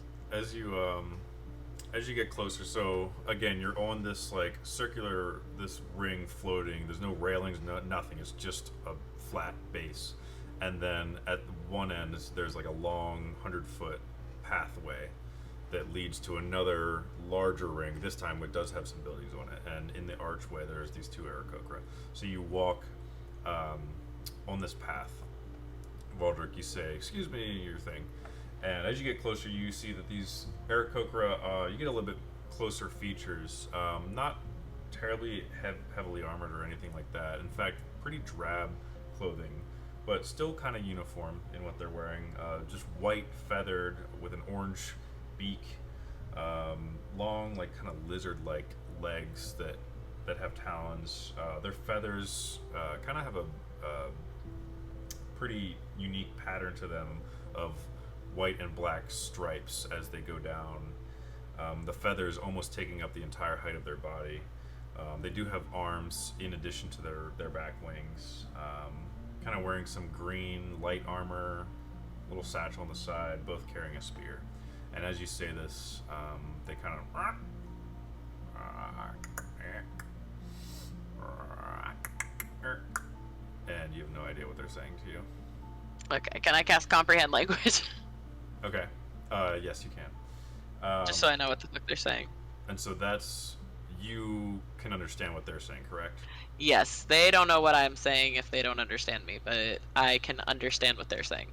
As you get closer, so again, you're on this like circular, this ring floating. There's no railings, nothing. It's just a flat base, and then at one end there's like a long 100-foot pathway that leads to another larger ring. This time it does have some buildings on it, and in the archway there's these 2 Aarakocra. So you walk on this path. Valdric, you say, "Excuse me," your thing. And as you get closer, you see that these Aarakocra, you get a little bit closer features. Not terribly heavily armored or anything like that. In fact, pretty drab clothing, but still kind of uniform in what they're wearing. Just white, feathered, with an orange beak. Long, like kind of lizard-like legs that have talons. Their feathers kind of have a pretty unique pattern to them of white and black stripes as they go down. The feathers almost taking up the entire height of their body. They do have arms in addition to their back wings. Kind of wearing some green light armor, little satchel on the side, both carrying a spear. And as you say this, they kind of and you have no idea what they're saying to you.
Okay, can I cast comprehend language?
Okay. Yes, you can.
Just so I know what the fuck they're saying.
And so that's, you can understand what they're saying, correct?
Yes, they don't know what I'm saying if they don't understand me, but I can understand what they're saying.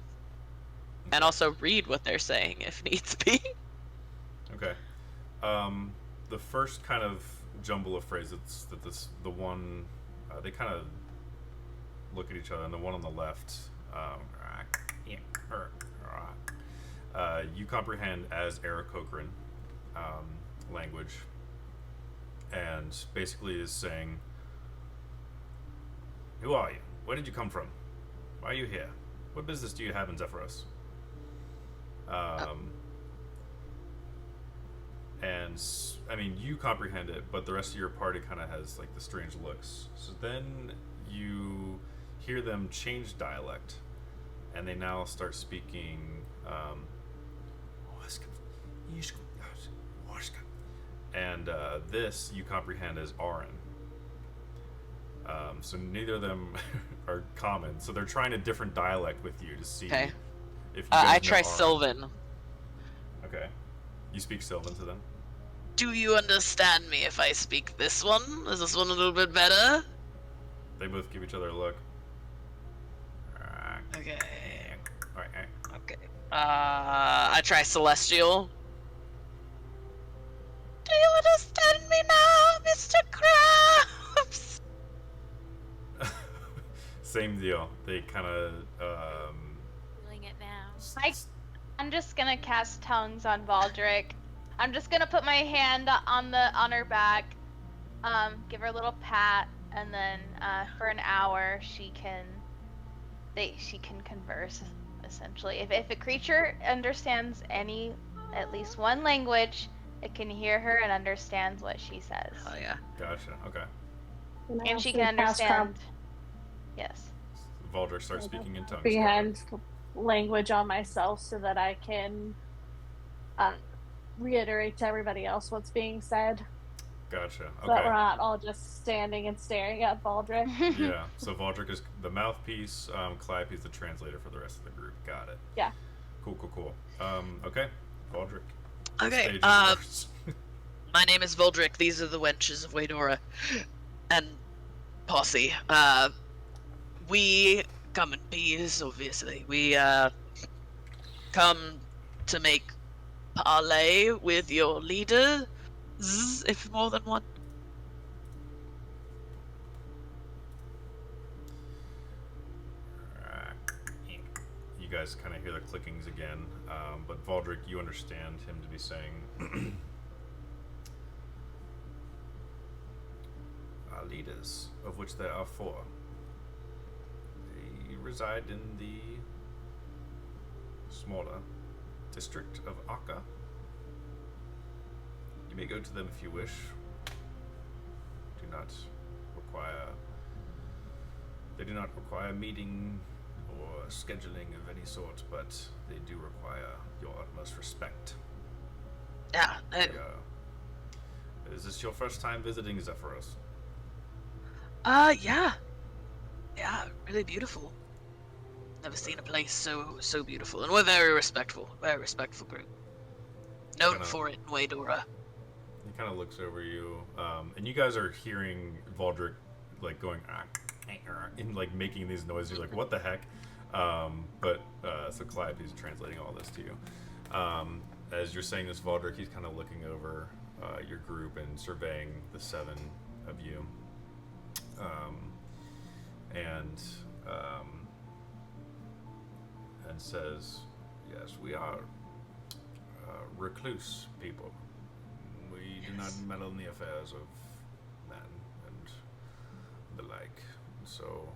And also read what they're saying if needs be.
Okay. The first kind of jumble of phrases that the one, they kind of look at each other, and the one on the left, you comprehend as Aarakocran language, and basically is saying, "Who are you? Where did you come from? Why are you here? What business do you have in Zephyros?" And I mean, you comprehend it, but the rest of your party kind of has like the strange looks. So then you hear them change dialect, and they now start speaking. And this you comprehend as Aran. So neither of them are common. So they're trying a different dialect with you to see
Okay.
if you guys
I
know
try
Aran.
Sylvan.
Okay. You speak Sylvan to them?
Do you understand me if I speak this one? Is this one a little bit better?
They both give each other a look.
Okay.
Alright.
Okay. I try Celestial. Do you understand me now, Mr. Krabs?
Same deal. They kind of,
Feeling it now.
I'm just gonna cast tongues on Valdrick. I'm just gonna put my hand on her back, give her a little pat, and then for an hour she can converse essentially. If a creature understands at least one language, it can hear her and understands what she says.
Oh yeah.
Gotcha. Okay.
And she can understand. Yes.
Valdrick starts speaking in tongues.
Comprehend language on myself so that I can reiterate to everybody else what's being said.
Gotcha.
So that we're
Okay.
not all just standing and staring at Baldric.
Yeah. So Valdrick is the mouthpiece. Calliope is the translator for the rest of the group. Got it.
Yeah.
Cool. Okay. Valdrick.
Okay.
Stage is yours.
My name is Voldrick. These are the Wenches of Waydora and Posse. We come in peace, obviously. We come to make parley with your leader, if more than one.
You guys kind of hear the clickings again, but Valdrick, you understand him to be saying, "Our leaders, of which there are 4, they reside in the smaller district of Akka. You may go to them if you wish. They do not require meeting or scheduling of any sort, but they do require your utmost respect."
Yeah.
Is this your first time visiting Zephyros?
Yeah. Yeah, really beautiful. Never seen a place so beautiful, and we're very respectful group. Known
Kinda-
for it in Waydora.
He kind of looks over you, and you guys are hearing Valdrick like going and like making these noises. You're like, what the heck? So Calliope's translating all this to you. As you're saying this, Valdrick, he's kind of looking over your group and surveying the 7 of you, and says, "Yes, we are recluse people. We do not meddle in the affairs of men and the like. So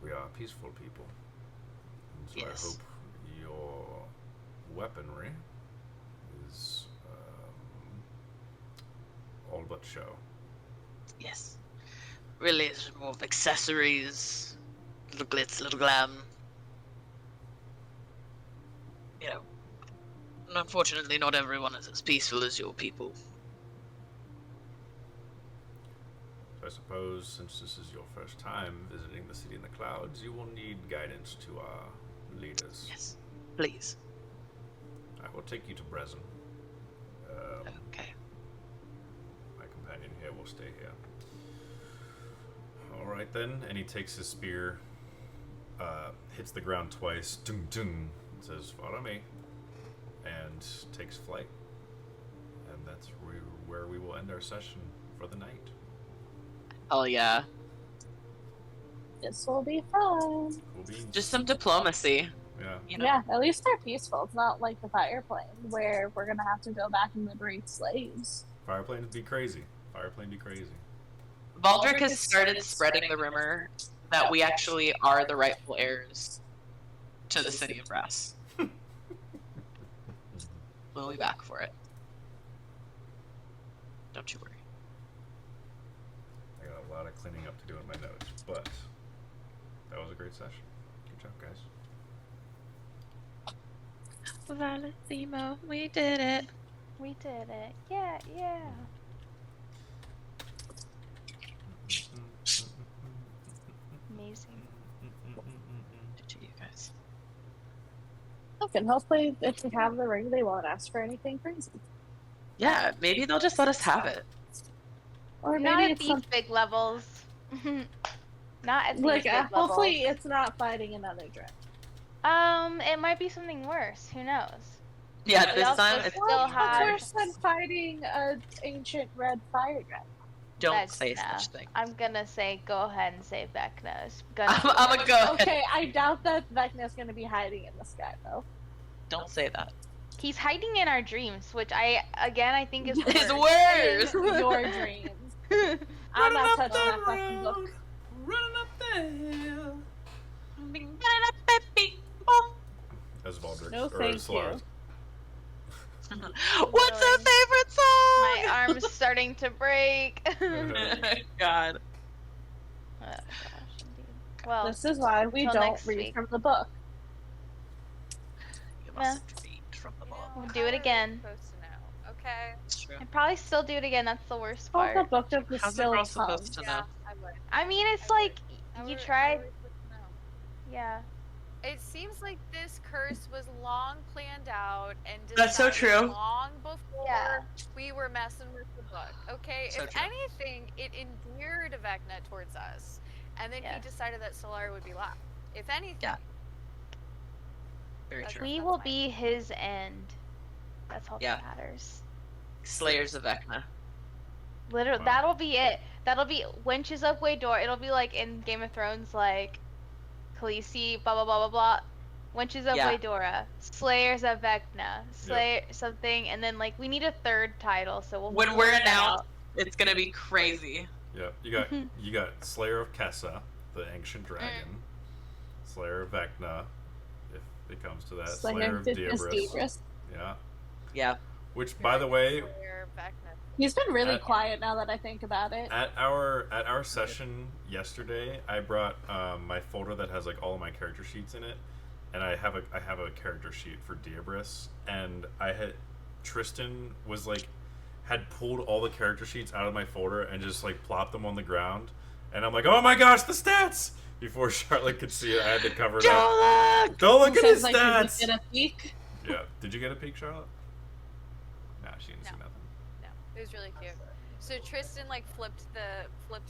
we are peaceful people. And so
Yes.
I hope your weaponry is all but show."
Yes. Really, it's more of accessories, little glitz, little glam. You know, and unfortunately, not everyone is as peaceful as your people.
I suppose since this is your first time visiting the city in the clouds, you will need guidance to our leaders.
Yes, please.
I will take you to Brezen.
Okay.
My companion here will stay here. Alright then, and he takes his spear, hits the ground twice, dung dung, says, follow me, and takes flight. And that's where we will end our session for the night.
Oh yeah.
This will be fun.
We'll be
Just some diplomacy.
yeah.
You know?
Yeah, at least they're peaceful. It's not like the fire plane where we're gonna have to go back and liberate slaves.
Fireplane would be crazy. Fireplane be crazy.
Baldric has started spreading the rumor that we actually are the rightful heirs to the city of Brass. We'll be back for it. Don't you worry.
I got a lot of cleaning up to do in my notes, but that was a great session. Good job, guys.
Valentimo, we did it.
We did it. Yeah, yeah. Amazing.
To you guys.
Look, and hopefully if we have the ring, they won't ask for anything crazy.
Yeah, maybe they'll just let us have it.
Or
Not
maybe
at
it's
these
some,
big levels. Not at these
like,
big
hopefully
levels.
it's not fighting another dragon.
It might be something worse. Who knows?
Yeah,
We
this
also
time it's
still
What's
have-
worse than fighting an ancient red fire dragon?
don't say
Vecna.
such thing.
I'm gonna say go ahead and say Vecna. It's
I'm
gonna
gonna go ahead.
Okay, I doubt that Vecna's gonna be hiding in the sky, though.
Don't say that.
He's hiding in our dreams, which I think is
It's
worse.
worse.
Your dreams. I'm not touching that fucking book.
Running up the hill. As Valdric
No,
or
thank
Solaris.
What's our favorite song?
My arm's starting to break.
God.
Oh gosh, indeed. Well,
This is why we
till
don't
next
read
week.
from the book.
You must read from the book.
We'll do it again.
Supposed to know. Okay.
It's true.
I'd probably still do it again. That's the worst
Hold the
part.
book of the
How's a
still
girl
tongue.
supposed to know?
Yeah, I would.
I mean, it's like you
I
tried.
would know.
Yeah.
It seems like this curse was long planned out and
That's so
decided
true.
long before
Yeah.
we were messing with the book. Okay,
So
if
true.
anything, it endeared Vecna towards us, and then
Yeah.
he decided that Solar would be left. If anything,
Yeah. Very
That's
true.
We
That's
will
fine.
be his end. That's all
Yeah.
that matters.
Slayers of Vecna.
Literally,
Wow.
that'll be it. That'll be Wenches of Waydora. It'll be like in Game of Thrones, like Khaleesi, blah blah blah blah blah. Wenches of
Yeah.
Waydora, Slayers of Vecna, Slayer something, and then like we need a third title, so we'll.
When
figure
we're
that
announced,
out.
it's gonna be crazy.
Yeah, you got Slayer of Kessa, the ancient dragon. Slayer of Vecna, if it comes to that. Slayer of Diabris. Yeah.
Yeah.
Which, by the way,
Slayer Vecna.
He's been really
At-
quiet now that I think about it.
at our session yesterday, I brought my folder that has like all of my character sheets in it, and I have a character sheet for Diabris, and Tristan was like had pulled all the character sheets out of my folder and just like plopped them on the ground, and I'm like, oh my gosh, the stats! Before Charlotte could see it, I had to cover it up. Don't look at
Says,
his
like,
stats.
in a peek.
Yeah. Did you get a peek, Charlotte? Nah, she didn't see
No.
nothing.
No, it was really cute. So Tristan like flipped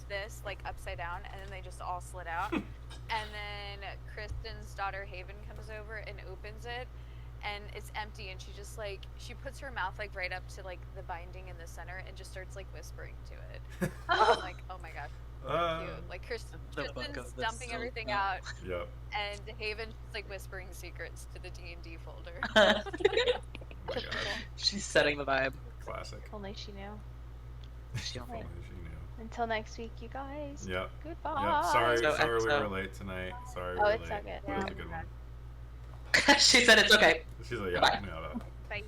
this like upside down, and then they just all slid out. And then Kristen's daughter Haven comes over and opens it, and it's empty. And she puts her mouth like right up to like the binding in the center, and just starts like whispering to it. I'm like, oh my gosh, cute. Like
The book
Kristen's
of the
dumping
soul.
everything out,
Yep.
and Haven's just like whispering secrets to the D&D folder.
Oh my god.
She's setting the vibe.
Classic.
If only she knew.
She
If only she knew.
Until next week, you guys.
Yep.
Goodbye.
Yep. Sorry we
XO.
were late tonight. Sorry we
Oh,
were
it's
late.
okay.
But it was a good one.
She said it's okay.
She's like, yeah,
Bye.
no.
Bye.